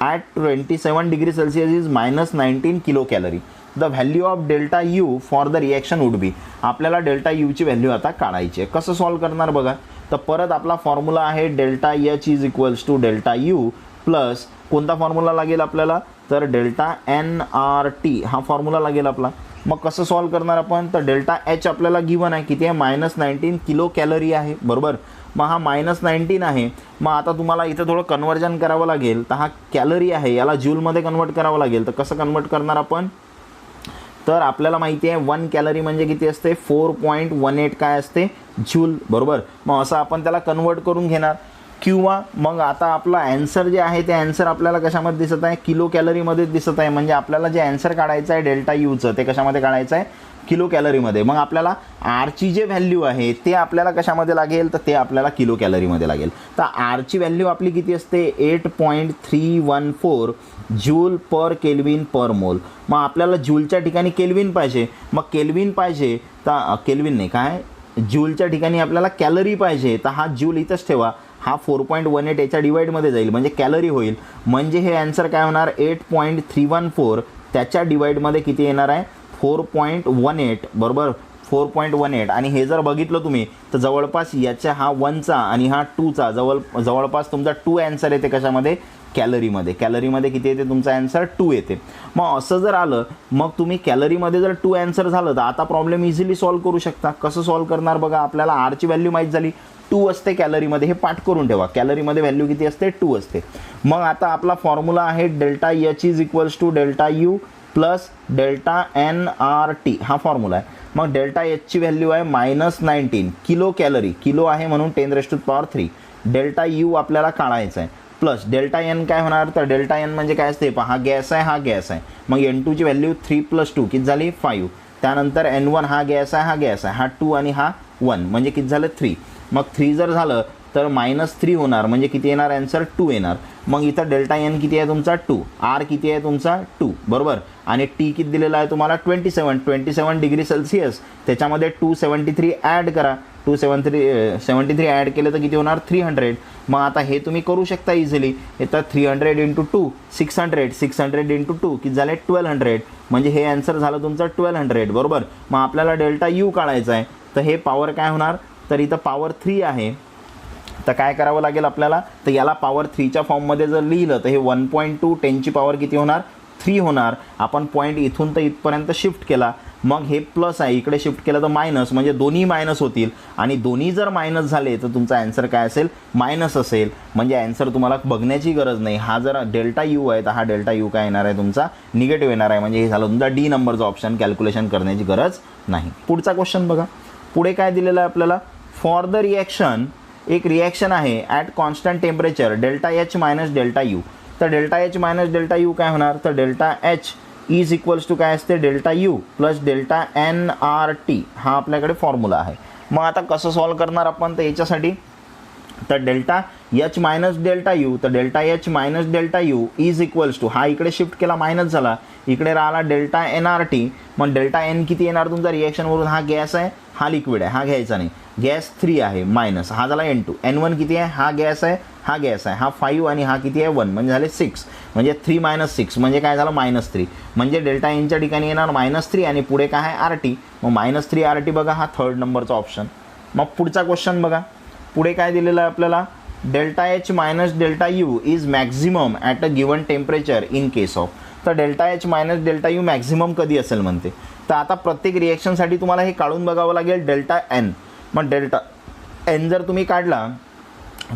at 27 degree Celsius is -19 kilo calorie. The value of delta U for the reaction would be. आपल्याला delta यूची value आता काढायची आहे. कसं solve करणार बघा, तर परत आपला फॉर्म्युला आहे delta H is equals to delta U plus कोणता फॉर्म्युला लागेल आपल्याला तर डेल्टा एन आर टी हा फॉर्म्युला लागेल आपला. मग कसं सॉल्व करणार आपण तर डेल्टा एच आपल्याला गिवन आहे किती आहे -19 किलो कॅलरी आहे बरोबर. मग हा -19 आहे. मग आता तुम्हाला इथं थोडं कन्वर्जन करावं लागेल, तर हा कॅलरी आहे याला जूलमध्ये कन्वर्ट करावं लागेल. तर कसं कन्वर्ट करणार आपण तर आपल्याला माहिती आहे 1 कॅलरी म्हणजे किती असते 4.18 काय असते जूल बरोबर. मग असं आपण त्याला कन्वर्ट करून घेणार किंवा मग आता आपला ॲन्सर जे आहे ते ॲन्सर आपल्याला कशामध्ये दिसत आहे किलो कॅलरीमध्ये दिसत आहे. म्हणजे आपल्याला जे ॲन्सर काढायचं आहे डेल्टा यूचं ते कशामध्ये काढायचं आहे किलो कॅलरीमध्ये. मग आपल्याला आरची जे व्हॅल्यू आहे ते आपल्याला कशामध्ये लागेल तर ते आपल्याला किलो कॅलरीमध्ये लागेल. तर आरची व्हॅल्यू आपली किती असते 8.314 जूल पर केल्विन पर मोल. मग आपल्याला जूलच्या ठिकाणी केल्विन पाहिजे, मग केल्विन पाहिजे तर केल्विन नाही काय जूलच्या ठिकाणी आपल्याला कॅलरी पाहिजे, तर हा जूल इथंच ठेवा, हा 4.18 याच्या डिवाईडमध्ये जाईल म्हणजे कॅलरी होईल. म्हणजे हे आन्सर काय होणार 8.314 त्याच्या डिवाईडमध्ये किती येणार आहे 4.18 बरोबर 4.18. आणि हे जर बघितलं तुम्ही तर जवळपास याच्या हा 1चा आणि हा 2चा जवळपास तुमचा 2 आन्सर येते कशामध्ये कॅलरीमध्ये. कॅलरीमध्ये किती येते तुमचा आन्सर 2 येते. मग असं जर आलं मग तुम्ही कॅलरीमध्ये जर 2 आन्सर झालं तर आता प्रॉब्लेम इझिली सॉल्व्ह करू शकता. कसं सॉल्व्ह करणार बघा, आपल्याला आरची व्हॅल्यू माहीत झाली 2 असते कॅलरीमध्ये, हे पाठ करून ठेवा. कॅलरीमध्ये व्हॅल्यू किती असते 2 असते. मग आता आपला फॉर्म्युला आहे delta H is equals to delta U plus delta N R T हा फॉर्म्युला आहे. मग डेल्टा एचची व्हॅल्यू आहे -19 किलो कॅलरी, किलो आहे म्हणून 10⁻³ डेल्टा यू आपल्याला काढायचा आहे प्लस डेल्टा एन काय होणार तर डेल्टा एन म्हणजे काय असते पहा, हा गॅस आहे हा गॅस आहे. मग N2 ची व्हॅल्यू 3 + 2 किती झाली 5. त्यानंतर N1 हा गॅस आहे हा गॅस आहे, हा 2 आणि हा 1 म्हणजे किती झालं 3. मग 3 जर झालं तर -3 होणार म्हणजे किती येणार आन्सर 2 येणार. मग इथं डेल्टा एन किती आहे तुमचा 2, आर किती आहे तुमचा 2 बरोबर, आणि टी किती दिलेला आहे तुम्हाला 27 डिग्री सेल्सिअस. त्याच्यामध्ये 273 ॲड करा, 273 ॲड केलं तर किती होणार 300. मग आता हे तुम्ही करू शकता इझिली. येतं 300 × 2 600, 600 × 2 किती झाले 1200. म्हणजे हे आन्सर झालं तुमचं 1200 बरोबर. मग आपल्याला डेल्टा यू काढायचा आहे, तर हे पॉवर काय होणार तर इथं पॉवर 3 आहे. तर काय करावं लागेल आपल्याला तर याला पॉवर 3च्या फॉर्ममध्ये जर लिहिलं तर हे 1.2 10ची पॉवर किती होणार 3 होणार. आपण पॉईंट इथून तर इथपर्यंत शिफ्ट केला मग हे प्लस आहे, इकडे शिफ्ट केलं तर मायनस, म्हणजे दोन्ही मायनस होतील आणि दोन्ही जर मायनस झाले तर तुमचा ॲन्सर काय असेल, मायनस असेल. म्हणजे ॲन्सर तुम्हाला बघण्याची गरज नाही. हा जर डेल्टा यू आहे तर हा डेल्टा यू काय येणार आहे, तुमचा निगेटिव्ह येणार आहे. म्हणजे हे झालं तुमचा डी नंबरचा ऑप्शन, कॅल्क्युलेशन करण्याची गरज नाही. पुढचा क्वेश्चन बघा. पुढे काय दिलेलं आहे आपल्याला, फॉर द रिॲक्शन, एक रिॲक्शन आहे at constant temperature delta H minus delta U. तर delta H minus delta U काय होणार, तर delta H is equals to काय असते, delta U plus delta N R T. हा आपल्याकडे फॉर्म्युला आहे. मग आता कसं सॉल्व करणार आपण, तर याच्यासाठी तर delta H minus delta U, तर delta H minus delta U is equals to, हा इकडे शिफ्ट केला मायनस झाला, इकडे राहिला डेल्टा एन आर टी. मग डेल्टा एन किती येणार तुमचा रिॲक्शनवरून, हा गॅस आहे हा लिक्विड आहे, हा घ्यायचा नाही, गॅस 3 आहे मायनस, हा झाला N2. N1 किती आहे, हा गॅस आहे हा गॅस आहे, हा 5 आणि हा किती आहे 1, म्हणजे झाले 6. म्हणजे 3 - 6 म्हणजे काय झालं -3. म्हणजे डेल्टा एनच्या ठिकाणी येणार -3 आणि पुढे काय आहे आर टी. मग -3 आर टी बघा, हा थर्ड नंबरचा ऑप्शन. मग पुढचा क्वेश्चन बघा. पुढे काय दिलेलं आहे आपल्याला, delta H minus delta U is maximum at a given temperature in case of. तर delta H minus delta U maximum कधी असेल म्हणते. तर आता प्रत्येक रिॲक्शनसाठी तुम्हाला हे काढून बघावं लागेल डेल्टा एन. मग डेल्टा एन जर तुम्ही काढला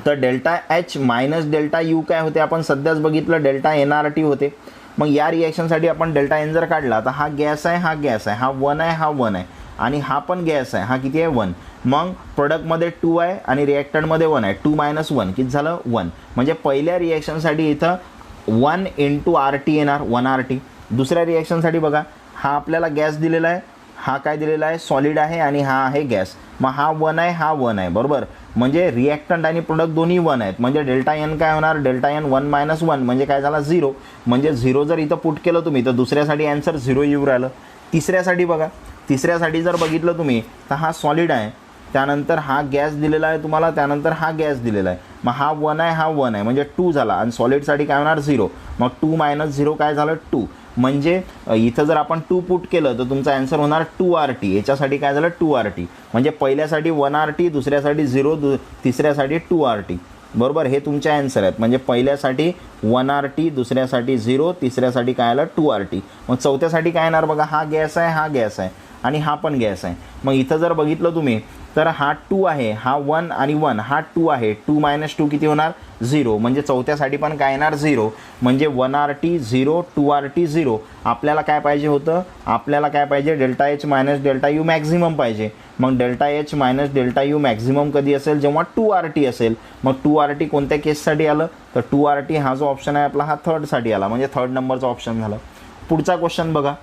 तर delta H minus delta U काय होते, आपण सध्याच बघितलं डेल्टा एन आर टी होते. मग या रिॲक्शनसाठी आपण डेल्टा एन जर काढला तर हा गॅस आहे हा गॅस आहे, हा 1 आहे हा 1 आहे आणि हा पण गॅस आहे, हा किती आहे 1. मग प्रोडक्टमध्ये 2 आहे आणि रिॲक्टंटमध्ये 1 आहे, 2 - 1 किती झालं 1. म्हणजे पहिल्या रिॲक्शनसाठी इथं 1 × आर टी येणार, 1 आर टी. दुसऱ्या रिॲक्शनसाठी बघा, हा आपल्याला गॅस दिलेला आहे, हा काय दिलेला आहे सॉलिड आहे आणि हा आहे गॅस. मग हा 1 आहे हा 1 आहे बरोबर. म्हणजे रिॲक्टंट आणि प्रोडक्ट दोन्ही 1 आहेत. म्हणजे डेल्टा एन काय होणार, डेल्टा एन 1 - 1 म्हणजे काय झाला 0. म्हणजे 0 जर इथं पुट केलं तुम्ही तर दुसऱ्यासाठी ॲन्सर 0 येऊ राहिलं. तिसऱ्यासाठी बघा, तिसऱ्यासाठी जर बघितलं तुम्ही तर हा सॉलिड आहे, त्यानंतर हा गॅस दिलेला आहे तुम्हाला, त्यानंतर हा गॅस दिलेला आहे. मग हा 1 आहे हा 1 आहे म्हणजे 2 झाला आणि सॉलिडसाठी काय होणार 0. मग 2 - 0 काय झालं 2. म्हणजे इथं जर आपण 2 पुट केलं तर तुमचा ॲन्सर होणार 2 आर टी. याच्यासाठी काय झालं 2 आर टी. म्हणजे पहिल्यासाठी 1 आर टी, दुसऱ्यासाठी 0, तिसऱ्यासाठी 2 आर टी बरोबर. हे तुमचे ॲन्सर आहेत. म्हणजे पहिल्यासाठी 1 आर टी, दुसऱ्यासाठी 0, तिसऱ्यासाठी काय आलं 2 आर टी. मग चौथ्यासाठी काय येणार बघा, हा गॅस आहे हा गॅस आहे आणि हा पण गॅस आहे. मग इथं जर बघितलं तुम्ही तर हा 2 आहे, हा 1 आणि 1, हा 2 आहे, 2 - 2 किती होणार 0. म्हणजे चौथ्यासाठी पण काय येणार 0. म्हणजे 1 आर टी 0, 2 आर टी 0. आपल्याला काय पाहिजे होतं, आपल्याला काय पाहिजे, delta H minus delta U maximum पाहिजे. मग delta H minus delta U maximum कधी असेल, जेव्हा 2 आर टी असेल. मग 2 आर टी कोणत्या केससाठी आलं, तर 2 आर टी हा जो ऑप्शन आहे आपला हा थर्डसाठी आला, म्हणजे थर्ड नंबरचा ऑप्शन झाला. पुढचा क्वेश्चन बघा.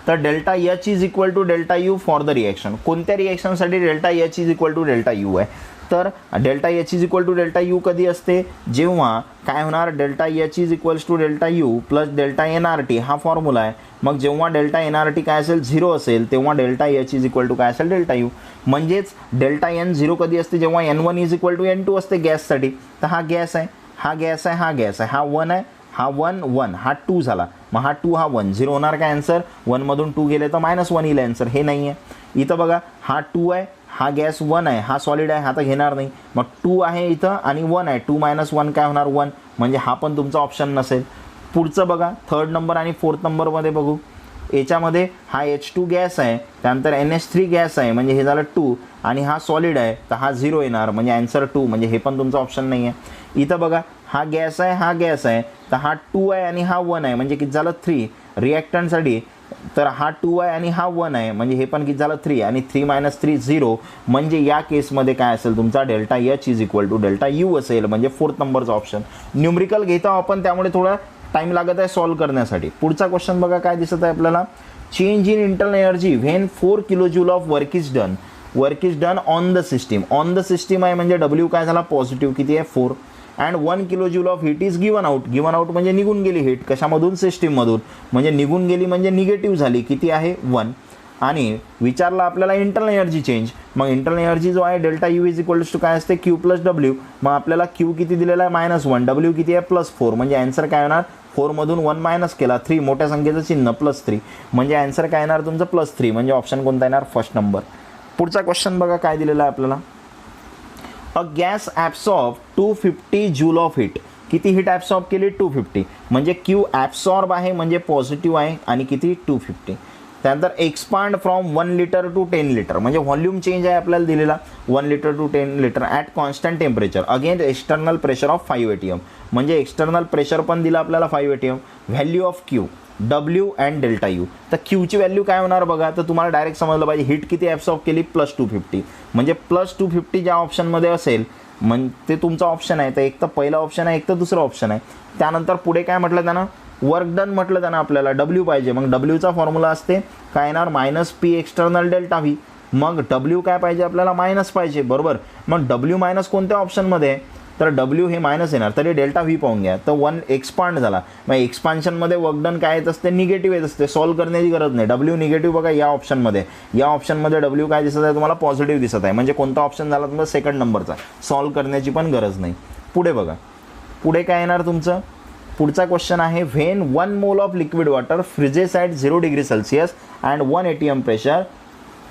तर delta H is equal to delta U for the reaction. कोणत्या रिॲक्शनसाठी delta H is equal to delta U आहे, तर delta H is equal to delta U कधी असते, जेव्हा काय होणार, delta H is equals to delta U plus delta N R T, हा फॉर्म्युला आहे. मग जेव्हा डेल्टा एन आर टी काय असेल 0 असेल, तेव्हा delta H is equal to काय असेल डेल्टा यू. म्हणजेच डेल्टा एन 0 कधी असते, जेव्हा N1 is equal to N2 असते गॅससाठी. तर हा गॅस आहे हा गॅस आहे हा गॅस आहे, हा 1 आहे हा 1 1, हा 2 झाला. मग हा 2 हा 1, 0 होणार काय ॲन्सर, 1 मधून 2 गेले तर -1 येईल ॲन्सर. हे नाही आहे इथं बघा, हा 2 आहे हा गॅस 1 आहे, हा सॉलिड आहे, हा तर घेणार नाही. मग 2 आहे इथं आणि 1 आहे, 2 - 1 काय होणार 1. म्हणजे हा पण तुमचा ऑप्शन नसेल. पुढचं बघा, थर्ड नंबर आणि फोर्थ नंबरमध्ये बघू. याच्यामध्ये हा H2 गॅस आहे, त्यानंतर NH3 गॅस आहे, म्हणजे हे झालं 2 आणि हा सॉलिड आहे तर हा 0 येणार, म्हणजे ॲन्सर 2. म्हणजे हे पण तुमचा ऑप्शन नाही आहे. इथं बघा, हा गॅस आहे हा गॅस आहे तर हा 2 आहे आणि हा 1 आहे, म्हणजे किती झालं 3. रिॲक्टंटसाठी तर हा 2 आहे आणि हा 1 आहे, म्हणजे हे पण किती झालं 3 आणि 3 - 3 0. म्हणजे या केसमध्ये काय असेल तुमचा delta H is equal to delta U असेल, म्हणजे फोर्थ नंबरचा ऑप्शन. न्यूमरिकल घेतो आपण, त्यामुळे थोडा टाईम लागत आहे सॉल्व करण्यासाठी. पुढचा क्वेश्चन बघा काय दिसत आहे आपल्याला. Change in internal energy when 4 kilojoule of work is done. Work is done on the system. On the system आहे म्हणजे डब्ल्यू काय झाला पॉझिटिव्ह किती आहे 4. And 1 kilojoule of heat is given out. Given out म्हणजे निघून गेली हीट, कशामधून सिस्टीममधून. म्हणजे निघून गेली म्हणजे निगेटिव्ह झाली, किती आहे 1. आणि विचारला आपल्याला इंटरनल एनर्जी चेंज. मग इंटरनल एनर्जी जो आहे delta U is equals to काय असते क्यू प्लस डब्ल्यू. मग आपल्याला क्यू किती दिलेला आहे -1, डब्ल्यू किती आहे +4. म्हणजे ॲन्सर काय होणार, 4 मधून 1 मायनस केला 3, मोठ्या संख्येचं चिन्ह +3, म्हणजे ॲन्सर काय येणार तुमचं +3. म्हणजे ऑप्शन कोणता येणार फर्स्ट नंबर. पुढचा क्वेश्चन बघा काय दिलेला आहे आपल्याला. A gas absorb 250 joule of heat. किती हीट ॲब्सॉर्ब केली 250. म्हणजे क्यू ॲब्सॉर्ब आहे म्हणजे पॉझिटिव्ह आहे आणि किती 250. त्यानंतर expand from 1 litre to 10 litre, म्हणजे व्हॉल्यूम चेंज आहे आपल्याला दिलेला 1 litre to 10 litre at constant temperature against external pressure of 5 ATM, म्हणजे एक्सटर्नल प्रेशर पण दिलं आपल्याला 5 ATM. Value of Q, W and delta U. तर क्यूची व्हॅल्यू काय होणार बघा, तर तुम्हाला डायरेक्ट समजलं पाहिजे हीट किती ॲब्सॉर्ब केली +250, म्हणजे +250 ज्या ऑप्शनमध्ये असेल म्हणजे ते तुमचा ऑप्शन आहे. तर एक तर पहिला ऑप्शन आहे, एक तर दुसरा ऑप्शन आहे. त्यानंतर पुढे काय म्हटलं त्यानं, वर्क डन म्हटलं त्यानं आपल्याला, डब्ल्यू पाहिजे. मग डब्ल्यूचा फॉर्म्युला असते काय येणार, -P एक्सटर्नल डेल्टा व्ही. मग डब्ल्यू काय पाहिजे आपल्याला, मायनस पाहिजे, बरोबर. मग डब्ल्यू मायनस कोणत्या ऑप्शनमध्ये आहे, तर डब्ल्यू हे मायनस येणार, तरी डेल्टा व्ही पाहून घ्या. तर 1 एक्सपांड झाला. मग एक्सपान्शनमध्ये वर्कडन काय येत असते, निगेटिव्ह येत असते, सॉल्व्ह करण्याची गरज नाही. डब्ल्यू निगेटिव्ह बघा या ऑप्शनमध्ये डब्ल्यू काय दिसत आहे तुम्हाला, पॉझिटिव्ह दिसत आहे, म्हणजे कोणता ऑप्शन झाला तुमचा, सेकंड नंबरचा. सॉल्व्ह करण्याची पण गरज नाही. पुढे बघा, पुढे काय येणार तुमचं, पुढचा क्वेश्चन आहे, when 1 mole of liquid water freezes at 0 degree Celsius and 1 ATM pressure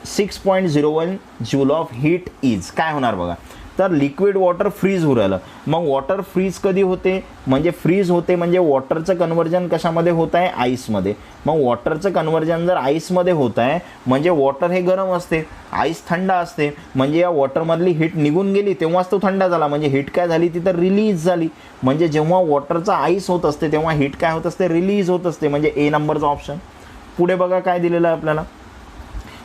6.01 joule of heat is. काय होणार बघा, तर लिक्विड वॉटर फ्रीज होऊ राहिलं. मग वॉटर फ्रीज कधी होते, म्हणजे फ्रीज होते म्हणजे वॉटरचं कन्व्हर्जन कशामध्ये होत आहे, आईसमध्ये. मग वॉटरचं कन्व्हर्जन जर आईसमध्ये होत आहे म्हणजे वॉटर हे गरम असते, आईस थंड असते, म्हणजे या वॉटरमधली हीट निघून गेली तेव्हाच तो थंड झाला, म्हणजे हीट काय झाली तिथं, रिलीज झाली. म्हणजे जेव्हा वॉटरचा आईस होत असते तेव्हा हीट काय होत असते, रिलीज होत असते, म्हणजे ए नंबरचा ऑप्शन. पुढे बघा काय दिलेलं आहे आपल्याला,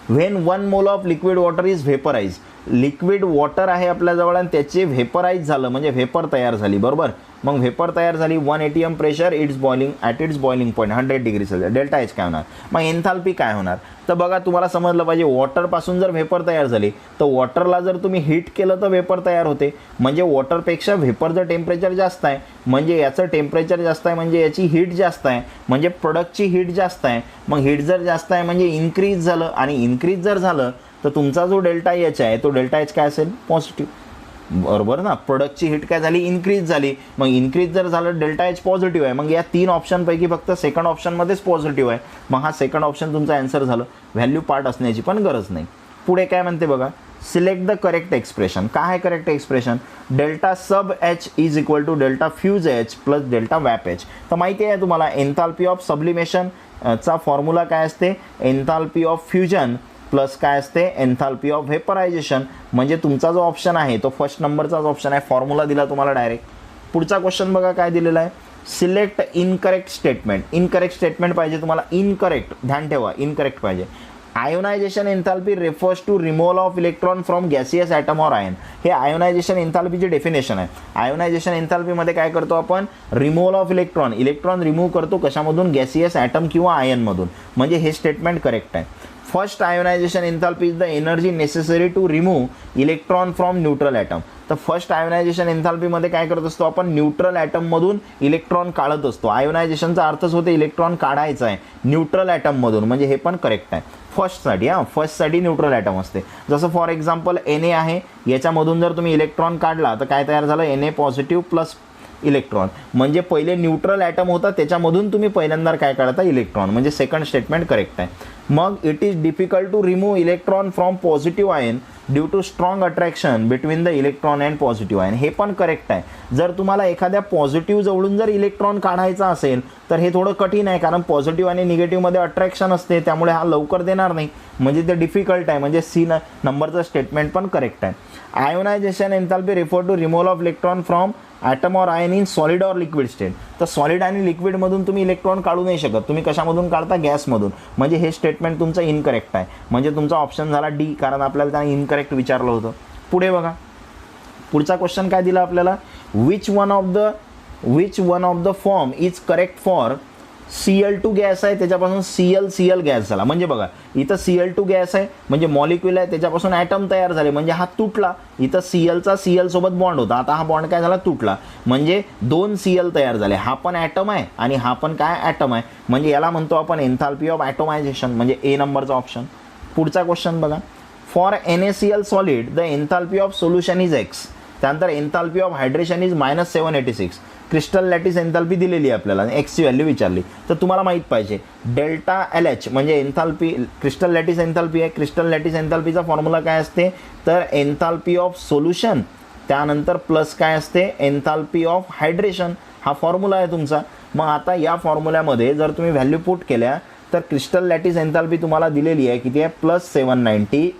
when 1 mole of liquid water is vaporize. Liquid water आहे आपल्याजवळ आणि त्याचे व्हेपराइज झालं म्हणजे व्हेपर तयार झाली, बरोबर. मग व्हेपर तयार झाली, 1 ATM pressure, it's boiling at its boiling point 100 degree Celsius. Delta H काय होणार, मग एन्थाल्पी काय होणार. तर बघा तुम्हाला समजलं पाहिजे, वॉटरपासून जर व्हेपर तयार झाली तर वॉटरला जर तुम्ही हीट केलं तर व्हेपर तयार होते, म्हणजे वॉटरपेक्षा व्हेपरचं टेम्परेचर जास्त आहे, म्हणजे याचं टेम्परेचर जास्त आहे म्हणजे याची हीट जास्त आहे, म्हणजे प्रोडक्टची हीट जास्त आहे. मग हीट जर जास्त आहे म्हणजे इन्क्रीज झालं, आणि इन्क्रीज जर झालं तर तुमचा जो डेल्टा एच आहे तो डेल्टा एच काय असेल, पॉझिटिव्ह, बरोबर ना. प्रोडक्टची हीट काय झाली, इन्क्रीज झाली. मग इन्क्रीज जर झालं डेल्टा एच पॉझिटिव्ह आहे. मग या 3 ऑप्शनपैकी फक्त सेकंड ऑप्शनमध्येच पॉझिटिव्ह आहे, मग हा सेकंड ऑप्शन तुमचा आन्सर झालं. व्हॅल्यू पार्ट असण्याची पण गरज नाही. पुढे काय म्हणते बघा, सिलेक्ट द करेक्ट एक्सप्रेशन. काय आहे correct expression, delta sub H is equal to delta fuse H plus delta vap H. तर माहिती आहे तुम्हाला एन्थाल्पी ऑफ सब्लिमेशन चा फॉर्म्युला काय असते, एन्थाल्पी ऑफ फ्युजन प्लस काय असते, एन्थाल्पी ऑफ व्हेपरायझेशन. म्हणजे तुमचा जो ऑप्शन आहे तो फर्स्ट नंबरचाच ऑप्शन आहे, फॉर्म्युला दिला तुम्हाला डायरेक्ट. पुढचा क्वेश्चन बघा काय दिलेला आहे, select incorrect statement. Incorrect statement पाहिजे तुम्हाला, इनकरेक्ट, ध्यान ठेवा इनकरेक्ट पाहिजे. Ionization enthalpy refers to removal of electron from gaseous atom or ion. हे आयोनायझेशन एन्थाल्पीची डेफिनेशन आहे. आयोनायझेशन एन्थाल्पीमध्ये काय करतो आपण, removal of electron, electron remove करतो कशामधून, गॅसियस ॲटम किंवा आयनमधून, म्हणजे हे स्टेटमेंट करेक्ट आहे. First ionisation enthalpy is the energy necessary to remove electron from neutral atom. तर फर्स्ट आयोनायझेशन एन्थाल्पीमध्ये काय करत असतो आपण, न्यूट्रल ॲटममधून इलेक्ट्रॉन काढत असतो. आयोनायझेशनचा अर्थच होते इलेक्ट्रॉन काढायचा आहे न्यूट्रल ॲटममधून, म्हणजे हे पण करेक्ट आहे फर्स्टसाठी. फर्स्टसाठी न्यूट्रल ॲटम असते. जसं फॉर एक्झाम्पल Na आहे, याच्यामधून जर तुम्ही इलेक्ट्रॉन काढला तर काय तयार झालं, Na पॉझिटिव्ह प्लस इलेक्ट्रॉन, म्हणजे पहिले न्यूट्रल ॲटम होता त्याच्यामधून तुम्ही पहिल्यांदा काय काढता, इलेक्ट्रॉन, म्हणजे सेकंड स्टेटमेंट करेक्ट आहे. मग it is difficult to remove electron from positive ion due to strong attraction between the electron and positive ion. हे पण करेक्ट आहे. जर तुम्हाला एखाद्या पॉझिटिव्ह जवळून जर इलेक्ट्रॉन काढायचा असेल तर हे थोडं कठीण आहे, कारण पॉझिटिव्ह आणि निगेटिव्हमध्ये अट्रॅक्शन असते, त्यामुळे हा लवकर देणार नाही, म्हणजे ते डिफिकल्ट आहे, म्हणजे सी नंबरचं स्टेटमेंट पण करेक्ट आहे. Ionization enthalpy refer to removal of electron from atom or ion in solid or liquid state. तर सॉलिड आणि लिक्विडमधून तुम्ही इलेक्ट्रॉन काढू नाही शकत, तुम्ही कशामधून काढता, गॅसमधून, म्हणजे हे स्टेटमेंट तुमचं इनकरेक्ट आहे. म्हणजे तुमचा ऑप्शन झाला डी, कारण आपल्याला त्याने इनकरेक्ट विचारलं होतं. पुढे बघा, पुढचा क्वेश्चन काय दिला आपल्याला, which one of the form is correct for Cl2 gas आहे त्याच्यापासून Cl गॅस झाला. म्हणजे बघा इथं Cl2 गॅस आहे म्हणजे मॉलिक्युल आहे, त्याच्यापासून ॲटम तयार झाले, म्हणजे हा तुटला. इथं Clचा Cl सोबत बॉन्ड होता, आता हा बॉन्ड काय झाला, तुटला, म्हणजे 2 Cl तयार झाले. हा पण ॲटम आहे आणि हा पण काय ॲटम आहे, म्हणजे याला म्हणतो आपण एन्थाल्पी ऑफ ॲटोमायझेशन, म्हणजे ए नंबरचा ऑप्शन. पुढचा क्वेश्चन बघा, for NaCl solid the enthalpy of solution is X. त्यानंतर enthalpy of hydration is -786. Crystal lattice enthalpy दिलेली आहे आपल्याला, एक्सची व्हॅल्यू विचारली, तर तुम्हाला माहीत पाहिजे डेल्टा LH म्हणजे एन्थाल्पी, क्रिस्टल लॅटिस एन्थाल्पी आहे. क्रिस्टल लॅटिस एन्थाल्पीचा फॉर्म्युला काय असते, तर एन्थाल्पी ऑफ सोल्युशन त्यानंतर प्लस काय असते, एन्थाल्पी ऑफ हायड्रेशन, हा फॉर्म्युला आहे तुमचा. मग आता या फॉर्म्युल्यामध्ये जर तुम्ही व्हॅल्यू पुट केल्या तर क्रिस्टल लॅटिस एन्थाल्पी तुम्हाला दिलेली आहे किती आहे, +790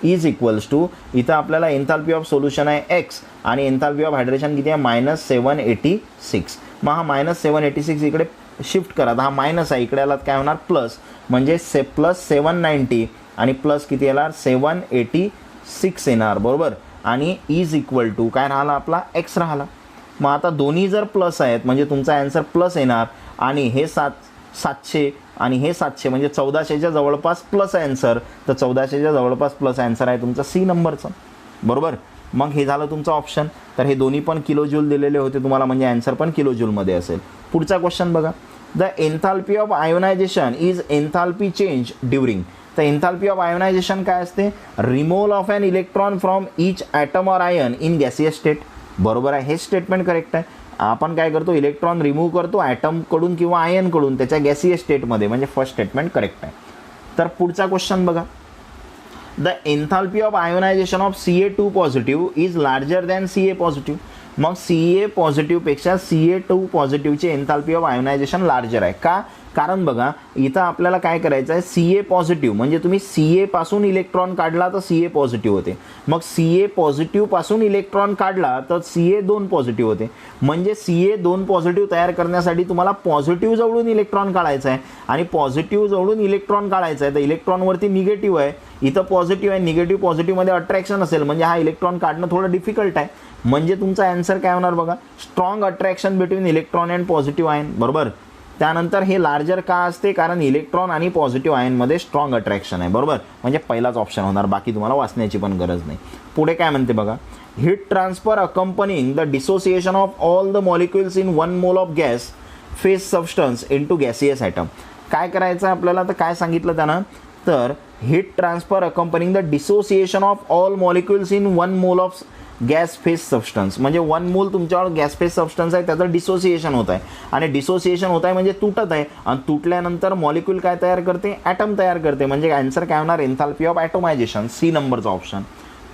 इज इक्वल्स टू इथं आपल्याला एन्थाल्पी ऑफ सोल्युशन आहे एक्स आणि एन्थाल्पी ऑफ हायड्रेशन किती आहे -786. मग हा -786 इकडे शिफ्ट करा, तर हा मायनस आहे इकडे आला काय होणार प्लस, म्हणजे +790 आणि प्लस किती येणार 786 येणार बरोबर. आणि इज इक्वल टू काय राहिला आपला एक्स राहिला. मग आता दोन्ही जर प्लस आहेत म्हणजे तुमचा आन्सर प्लस येणार आणि हे 700 आणि हे 700 म्हणजे 1400च्या जवळपास प्लस आन्सर, तर 1400च्या जवळपास प्लस आन्सर आहे तुमचा सी नंबरचं बरोबर. मग हे झालं तुमचं ऑप्शन. तर हे दोन्ही पण किलो जूल दिलेले होते तुम्हाला, म्हणजे आन्सर पण किलो जूलमध्ये असेल. पुढचा क्वेश्चन बघा, the enthalpy of ionization is enthalpy change during. तर एन्थाल्पी ऑफ आयोनायझेशन काय असते, removal of an electron from each atom or ion in gaseous state. बरोबर आहे, हे स्टेटमेंट करेक्ट आहे. आपण काय करतो, इलेक्ट्रॉन रिमूव्ह करतो ॲटमकडून किंवा आयनकडून त्याच्या गॅसियस स्टेटमध्ये, म्हणजे फर्स्ट स्टेटमेंट करेक्ट आहे. तर पुढचा क्वेश्चन बघा, the enthalpy of ionization of Ca2 positive is larger than Ca positive. मग Ca पॉझिटिव्हपेक्षा Ca2 पॉझिटिव्हची एन्थाल्पी ऑफ आयोनायझेशन लार्जर आहे का, कारण बघा इथं आपल्याला काय करायचं आहे, Ca पॉझिटिव्ह म्हणजे तुम्ही Ca पासून इलेक्ट्रॉन काढला तर Ca पॉझिटिव्ह होते, मग Ca पॉझिटिव्ह पासून इलेक्ट्रॉन काढला तर Ca2 पॉझिटिव्ह होते. म्हणजे Ca2 पॉझिटिव्ह तयार करण्यासाठी तुम्हाला पॉझिटिव्ह जवळून इलेक्ट्रॉन काढायचा आहे आणि पॉझिटिव्ह जवळून इलेक्ट्रॉन काढायचा आहे, तर इलेक्ट्रॉनवरती निगेटिव्ह आहे, इथं पॉझिटिव्ह आहे, निगेटिव्ह पॉझिटिव्हमध्ये अट्रॅक्शन असेल म्हणजे हा इलेक्ट्रॉन काढणं थोडं डिफिकल्ट आहे. म्हणजे तुमचा आन्सर काय होणार बघा, strong attraction between electron and positive ion बरोबर. त्यानंतर हे लार्जर का असते, कारण इलेक्ट्रॉन आणि पॉझिटिव्ह आयनमध्ये स्ट्रॉंग अट्रॅक्शन आहे बरोबर. म्हणजे पहिलाच ऑप्शन होणार, बाकी तुम्हाला वाचण्याची पण गरज नाही. पुढे काय म्हणते बघा, heat transfer accompanying the dissociation of all the molecules in 1 mole of gas phase substance into gaseous atom. काय करायचं आहे आपल्याला, तर काय सांगितलं त्यानं, तर heat transfer accompanying the dissociation of all molecules in 1 mole of gas phase substance, म्हणजे 1 मोल तुमच्यावर गॅस फेस सबस्टन्स आहे त्याचं डिसोसिएशन होत आहे आणि डिसोसिएशन होत आहे म्हणजे तुटत आहे आणि तुटल्यानंतर मॉलिक्यूल काय तयार करते, ॲटम तयार करते. म्हणजे आन्सर काय होणार, एन्थाल्पी ऑफ ॲटोमायझेशन, सी नंबरचा ऑप्शन.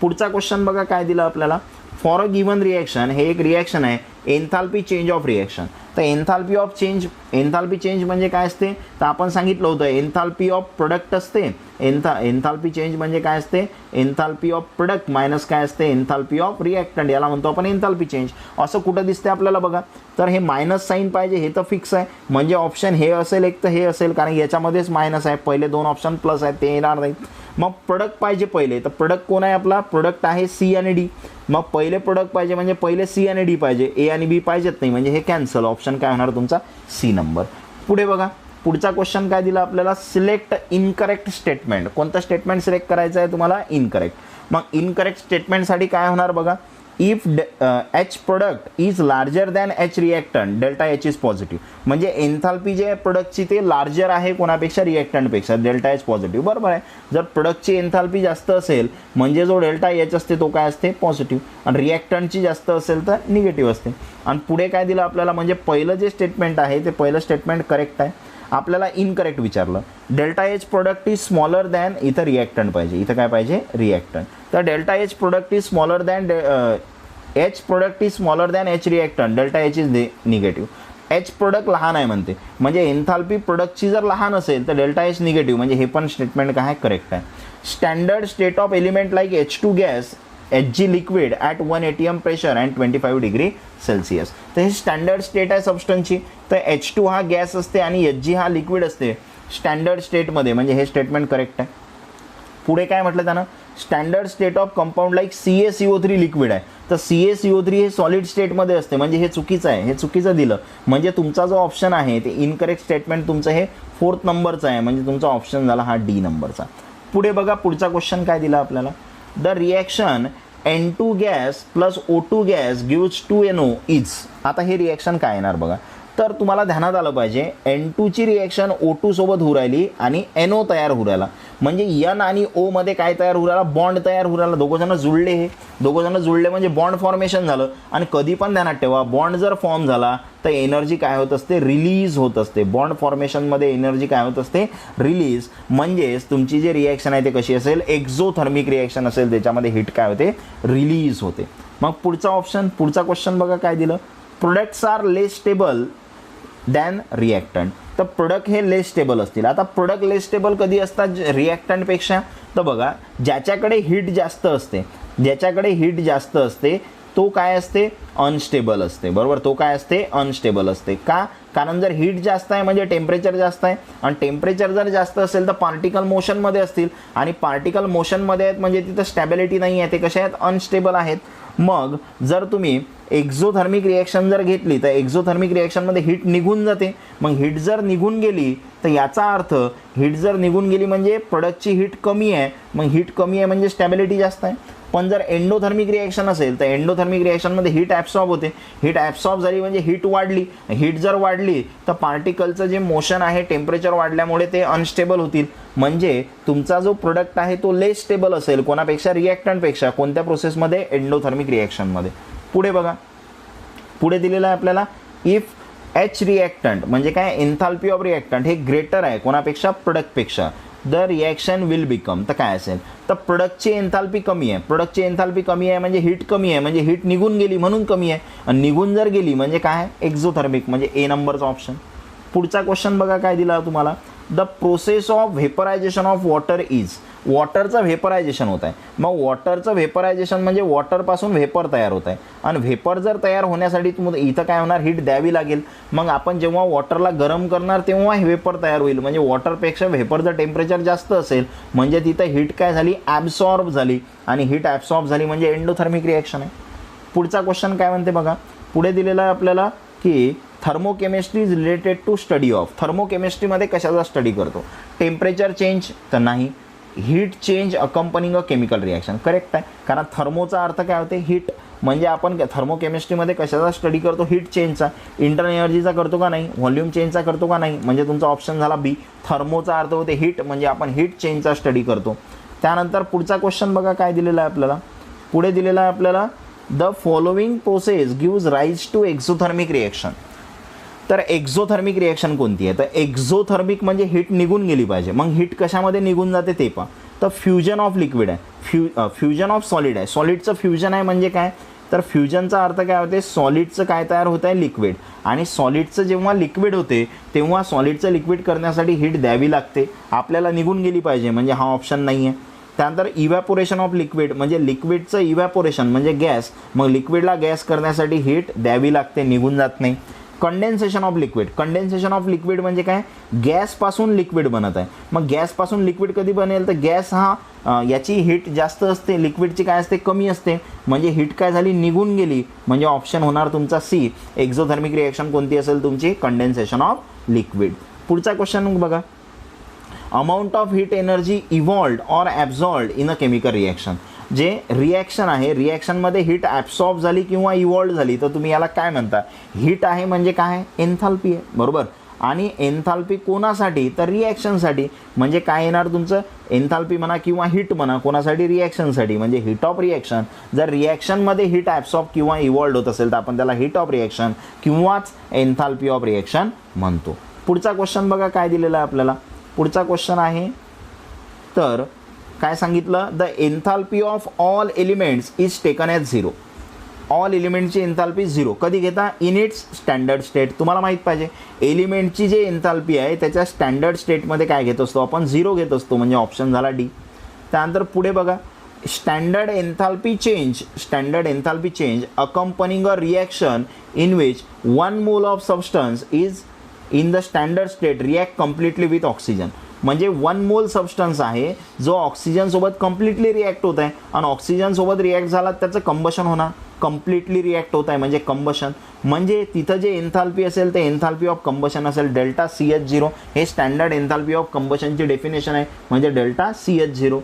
पुढचा क्वेश्चन बघा काय दिलं आपल्याला, फॉर अ गिवन रिॲक्शन, हे एक रिॲक्शन आहे, एन्थाल्पी चेंज ऑफ रिॲक्शन. तर एन्थाल्पी चेंज म्हणजे काय असते, तर आपण सांगितलं होतं एन्थाल्पी ऑफ प्रोडक्ट असते, एन्थाल्पी चेंज म्हणजे काय असते, एन्थाल्पी ऑफ प्रोडक्ट मायनस काय असते, एन्थाल्पी ऑफ रिॲक्टंट, याला म्हणतो आपण एन्थाल्पी चेंज. असं कुठं दिसते आपल्याला बघा, तर हे मायनस साईन पाहिजे, हे तर फिक्स आहे, म्हणजे ऑप्शन हे असेल एक तर हे असेल, कारण याच्यामध्येच मायनस आहे, पहिले 2 ऑप्शन प्लस आहेत ते येणार नाहीत. मग प्रोडक्ट पाहिजे पहिले, तर प्रोडक्ट कोण आहे आपला, प्रोडक्ट आहे सी आणि डी. मग पहिले प्रोडक्ट पाहिजे म्हणजे पहिले सी आणि डी पाहिजे, ए आणि बी पाहिजेत नाही, म्हणजे हे कॅन्सल, ऑप्शन काय होणार तुमचा सी नंबर. पुढे बघा, पुढचा क्वेश्चन काय दिला आपल्याला, सिलेक्ट इनकरेक्ट स्टेटमेंट. कोणतं स्टेटमेंट सिलेक्ट करायचं आहे तुम्हाला, इनकरेक्ट. मग इनकरेक्ट स्टेटमेंटसाठी काय होणार बघा, if H product is larger than H reactant delta H is positive. म्हणजे एन्थाल्पी जे आहे प्रोडक्टची ते लार्जर आहे कोणापेक्षा, रिॲक्टंटपेक्षा, डेल्टा एच पॉझिटिव्ह बरोबर आहे. जर प्रोडक्टची एन्थाल्पी जास्त असेल म्हणजे जो डेल्टा एच असते तो काय असते, पॉझिटिव्ह, आणि रिॲक्टंटची जास्त असेल तर निगेटिव्ह असते. आणि पुढे काय दिलं आपल्याला, म्हणजे पहिलं जे स्टेटमेंट आहे ते पहिलं स्टेटमेंट करेक्ट आहे. आपल्याला इनकरेक्ट विचारलं, delta H product is smaller than, इथं रिॲक्टंट पाहिजे, इथं काय पाहिजे, रिॲक्टंट. तर delta H product is smaller than H product is smaller than H reactant, delta H is negative. H product लहान आहे म्हणते, म्हणजे एन्थाल्पी प्रोडक्टची जर लहान असेल तर डेल्टा एच निगेटिव्ह, म्हणजे हे पण स्टेटमेंट काय करेक्ट आहे. Standard state of element like H2 gas, Hg liquid at 1 atm pressure and 25 degree Celsius. तर हे स्टँडर्ड स्टेट आहे सबस्टन्सची. तर H2 हा गॅस असते आणि Hg हा लिक्विड असते स्टँडर्ड स्टेटमध्ये, म्हणजे हे स्टेटमेंट करेक्ट आहे. पुढे काय म्हटलं त्यानं, standard state of compound like CaCO3 liquid आहे, तर CaCO3 हे सॉलिड स्टेटमध्ये असते, म्हणजे हे चुकीचं आहे, हे चुकीचं दिलं. म्हणजे तुमचा जो ऑप्शन आहे ते इनकरेक्ट स्टेटमेंट तुमचं हे 4th नंबरचं आहे, म्हणजे तुमचा ऑप्शन झाला हा डी नंबरचा. पुढे बघा, पुढचा क्वेश्चन काय दिला आपल्याला, the reaction N2 gas plus O2 gas gives 2NO is. आता हे रिॲक्शन काय येणार बघा, तर तुम्हाला ध्यानात आलं पाहिजे N2 ची रिॲक्शन O2 सोबत होऊ राहिली आणि NO तयार होऊ राहिला, म्हणजे N आणि O मध्ये काय तयार होऊ राहिला, बॉन्ड तयार होऊ राहिला, दोघंजणं जुळले, हे दोघंजणं जुळले म्हणजे बॉन्ड फॉर्मेशन झालं. आणि कधी पण ध्यानात ठेवा, बॉन्ड जर फॉर्म झाला तर एनर्जी काय होत असते, रिलीज होत असते. बॉन्ड फॉर्मेशनमध्ये एनर्जी काय होत असते, रिलीज. म्हणजेच तुमची जी रिॲक्शन आहे ते कशी असेल, एक्झोथर्मिक रिॲक्शन असेल, त्याच्यामध्ये हीट काय होते, रिलीज होते. मग पुढचा ऑप्शन, पुढचा क्वेश्चन बघा काय दिलं, प्रोडक्ट्स आर लेस स्टेबल दॅन रिॲक्टंट. तर प्रोडक्ट हे लेस स्टेबल असतील. आता प्रोडक्ट लेस स्टेबल कधी असतात रिॲक्टंटपेक्षा? तर बघा, ज्याच्याकडे हीट जास्त असते, ज्याच्याकडे हीट जास्त असते तो काय असते? अनस्टेबल असते. बरोबर, तो काय असते? अनस्टेबल असते. का? कारण जर हीट जास्त आहे म्हणजे टेम्परेचर जास्त आहे, आणि टेम्परेचर जर जास्त असेल तर पार्टिकल मोशनमध्ये असतील, आणि पार्टिकल मोशनमध्ये आहेत म्हणजे तिथं स्टॅबिलिटी नाही आहे, ते कसे आहेत? अनस्टेबल आहेत. मग जर तुम्ही एक्झोथर्मिक रिॲक्शन जर घेतली तर एक्झोथर्मिक रिॲक्शनमध्ये हीट निघून जाते. मग हीट जर निघून गेली तर याचा अर्थ हीट जर निघून गेली म्हणजे प्रोडक्टची हीट कमी आहे. मग हीट कमी आहे म्हणजे स्टॅबिलिटी जास्त आहे. पण जर एंडोथर्मिक रिॲक्शन असेल तर एंडोथर्मिक रिॲक्शनमध्ये हीट ॲब्सॉर्ब होते. हीट ॲब्सॉर्ब झाली म्हणजे हीट वाढली. हीट जर वाढली तर पार्टिकलचं जे मोशन आहे टेम्परेचर वाढल्यामुळे ते अनस्टेबल होतील. म्हणजे तुमचा जो प्रोडक्ट आहे तो लेस स्टेबल असेल कोणापेक्षा? रिॲक्टंटपेक्षा. कोणत्या प्रोसेसमध्ये? एंडोथर्मिक रिॲक्शनमध्ये. पुढे बघा, पुढे दिलेलं आहे आपल्याला, इफ एच रिॲक्टंट म्हणजे काय? एन्थाल्पी ऑफ रिॲक्टंट हे ग्रेटर आहे कोणापेक्षा? प्रोडक्टपेक्षा. द रिॲक्शन विल बिकम, तर काय असेल? तर प्रोडक्टची एन्थाल्पी कमी आहे. प्रोडक्टची एन्थाल्पी कमी आहे म्हणजे हीट कमी आहे, म्हणजे हीट निघून गेली म्हणून कमी आहे. आणि निघून जर गेली म्हणजे काय? एक्झोथर्मिक, म्हणजे ए नंबरचा ऑप्शन. पुढचा क्वेश्चन बघा काय दिला तुम्हाला. The process of vaporization of water is, वॉटरचं व्हेपरायझेशन होत आहे. मग वॉटरचं व्हेपरायझेशन म्हणजे वॉटरपासून व्हेपर तयार होत आहे, आणि व्हेपर जर तयार होण्यासाठी तुम्हाला इथं काय होणार? हीट द्यावी लागेल. मग आपण जेव्हा वॉटरला गरम करणार तेव्हा व्हेपर तयार होईल. म्हणजे वॉटरपेक्षा व्हेपरचं टेम्परेचर जास्त असेल म्हणजे तिथं हीट काय झाली? ॲब्सॉर्ब झाली. आणि हीट ॲब्सॉर्ब झाली म्हणजे एंडोथर्मिक रिॲक्शन आहे. पुढचा क्वेश्चन काय म्हणते बघा. पुढे दिलेला आहे आपल्याला की thermochemistry is related to study of. थर्मोकेमिस्ट्रीमध्ये कशाचा स्टडी करतो? टेम्परेचर चेंज तर नाही. Heat change accompanying a chemical reaction, correct आहे. कारण थर्मोचा अर्थ काय होते? हीट. म्हणजे आपण थर्मोकेमिस्ट्रीमध्ये कशाचा स्टडी करतो? हीट चेंजचा. इंटरनल एनर्जीचा करतो का नाही? व्हॉल्यूम चेंजचा करतो का नाही? म्हणजे तुमचा ऑप्शन झाला बी. थर्मोचा अर्थ होते हीट, म्हणजे आपण हीट चेंजचा स्टडी करतो. त्यानंतर पुढचा क्वेश्चन बघा काय दिलेला आहे आपल्याला. पुढे दिलेला आहे आपल्याला, the following process gives rise to exothermic reaction. तर एक्झोथर्मिक रिॲक्शन कोणती आहे? तर एक्झोथर्मिक म्हणजे हीट निघून गेली पाहिजे. मग हीट कशामध्ये निघून जाते ते पहा. तर फ्युजन ऑफ लिक्विड आहे, फ्युजन ऑफ सॉलिड आहे. सॉलिडचं फ्युजन आहे म्हणजे काय? तर फ्युजनचा अर्थ काय होते? सॉलिडचं काय तयार होत आहे? लिक्विड. आणि सॉलिडचं जेव्हा लिक्विड होते तेव्हा सॉलिडचं लिक्विड करण्यासाठी हीट द्यावी लागते. आपल्याला निघून गेली पाहिजे म्हणजे हा ऑप्शन नाही आहे. त्यानंतर इव्हॅपोरेशन ऑफ लिक्विड म्हणजे लिक्विडचं इव्हॅपोरेशन म्हणजे गॅस. मग लिक्विडला गॅस करण्यासाठी हीट द्यावी लागते, निघून जात नाही. Condensation of liquid, condensation of liquid म्हणजे काय? गॅसपासून लिक्विड बनत आहे. मग गॅसपासून लिक्विड कधी बनेल? तर गॅस हा याची हीट जास्त असते, लिक्विडची काय असते? कमी असते. म्हणजे हीट काय झाली? निघून गेली. म्हणजे ऑप्शन होणार तुमचा सी. एक्झोथर्मिक रिॲक्शन कोणती असेल तुमची? Condensation of liquid. पुढचा क्वेश्चन बघा. Amount of heat energy evolved or absorbed in a chemical reaction. जे रिॲक्शन आहे, रिॲक्शनमध्ये हीट ॲब्सॉर्ब झाली किंवा इव्हॉल्व्ड झाली तर तुम्ही याला काय म्हणता? हीट आहे म्हणजे काय? एन्थाल्पी आहे. बरोबर. आणि एन्थाल्पी कोणासाठी? तर रिॲक्शनसाठी. म्हणजे काय येणार तुमचं? एन्थाल्पी म्हणा किंवा हीट म्हणा, कोणासाठी? रिॲक्शनसाठी. म्हणजे हीट ऑफ रिॲक्शन. जर रिॲक्शनमध्ये हीट ॲब्सॉर्ब किंवा इव्हॉल्व्ड होत असेल तर आपण त्याला हीट ऑफ रिॲक्शन किंवाच एन्थाल्पी ऑफ रिॲक्शन म्हणतो. पुढचा क्वेश्चन बघा काय दिलेला आहे आपल्याला. पुढचा क्वेश्चन आहे, तर काय सांगितलं? The enthalpy of all elements is taken as zero. All एलिमेंटची एन्थाल्पी झिरो कधी घेता? In its standard state. तुम्हाला माहीत पाहिजे एलिमेंटची जे एन्थाल्पी आहे त्याच्या स्टँडर्ड स्टेटमध्ये काय घेत असतो आपण? झिरो घेत असतो. म्हणजे ऑप्शन झाला डी. त्यानंतर पुढे बघा, standard enthalpy change, standard enthalpy change accompanying a reaction in which 1 mole of substance is in the standard state react completely with oxygen. म्हणजे 1 मोल सबस्टन्स आहे जो ऑक्सिजनसोबत कम्प्लिटली रिॲक्ट होत आहे, आणि ऑक्सिजनसोबत रिॲक्ट झाला त्याचं कंबशन होणार. कम्प्लिटली रिॲक्ट होत आहे म्हणजे कंबशन. म्हणजे तिथं जे एन्थाल्पी असेल ते एन्थाल्पी ऑफ कंबशन असेल डेल्टा CH0. हे स्टँडर्ड एन्थाल्पी ऑफ कंबशनची डेफिनेशन आहे, म्हणजे डेल्टा CH0.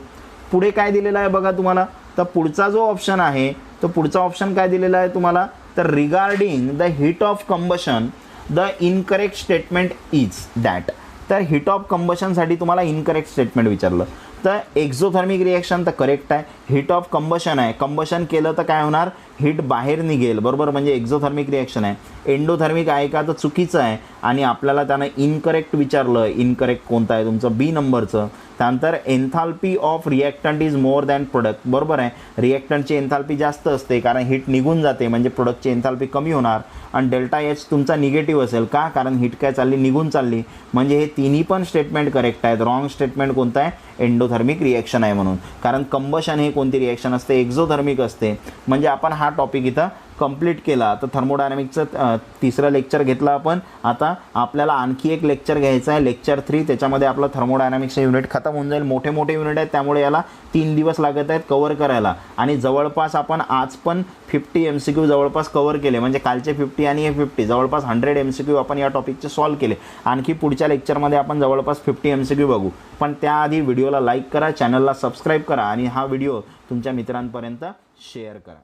पुढे काय दिलेलं आहे बघा तुम्हाला. तर पुढचा जो ऑप्शन आहे तो पुढचा ऑप्शन काय दिलेला आहे तुम्हाला? तर regarding the heat of combustion the incorrect statement is that. तर हीट ऑफ कंबशनसाठी तुम्हाला इनकरेक्ट स्टेटमेंट विचारलं. तर एक्झोथर्मिक रिॲक्शन तर करेक्ट आहे. हीट ऑफ कंबशन आहे, कंबशन केलं तर काय होणार, हीट बाहेर निघेल बरोबर, म्हणजे एक्झोथर्मिक रिॲक्शन आहे. एंडोथर्मिक आहे का तर चुकीचं आहे आणि आपल्याला त्यानं इनकरेक्ट विचारलं. इनकरेक्ट कोणतं आहे तुमचं, बी नंबरचं. त्यानंतर enthalpy of reactant is more than product, बरोबर आहे. रिॲक्टंटची एन्थाल्पी जास्त असते कारण हीट निघून जाते, म्हणजे प्रोडक्टची एन्थाल्पी कमी होणार. आणि डेल्टा एच तुमचा निगेटिव्ह असेल का, कारण हीट काय चालली, निघून चालली. म्हणजे हे तिन्ही पण स्टेटमेंट करेक्ट आहेत. रॉंग स्टेटमेंट कोणतं आहे, एंडोथर्मिक रिॲक्शन आहे म्हणून, कारण कंबशन हे कोणती रिॲक्शन असते, एक्झोथर्मिक असते. म्हणजे आपण हा टॉपिक इथं कंप्लीट केला. तर थर्मोडायनॅमिक्सचं तिसरं लेक्चर घेतलं आपण. आता आपल्याला आणखी एक लेक्चर घ्यायचं आहे, लेक्चर 3. त्याच्यामध्ये आपलं थर्मोडायनॅमिक्सचं युनिट खतम होऊन जाईल. मोठे मोठे युनिट आहेत त्यामुळे याला 3 दिवस लागत आहेत कवर करायला. आणि जवळपास आपण आज पण 50 MCQ जवळपास कवर केले, म्हणजे कालचे 50 आणि हे 50 जवळपास 100 MCQ आपण या टॉपिकचे सॉल्व केले. आणखी पुढच्या लेक्चरमध्ये आपण जवळपास 50 MCQ बघू. पण त्याआधी व्हिडिओला लाईक करा, चॅनलला सबस्क्राईब करा आणि हा व्हिडिओ तुमच्या मित्रांपर्यंत शेअर करा.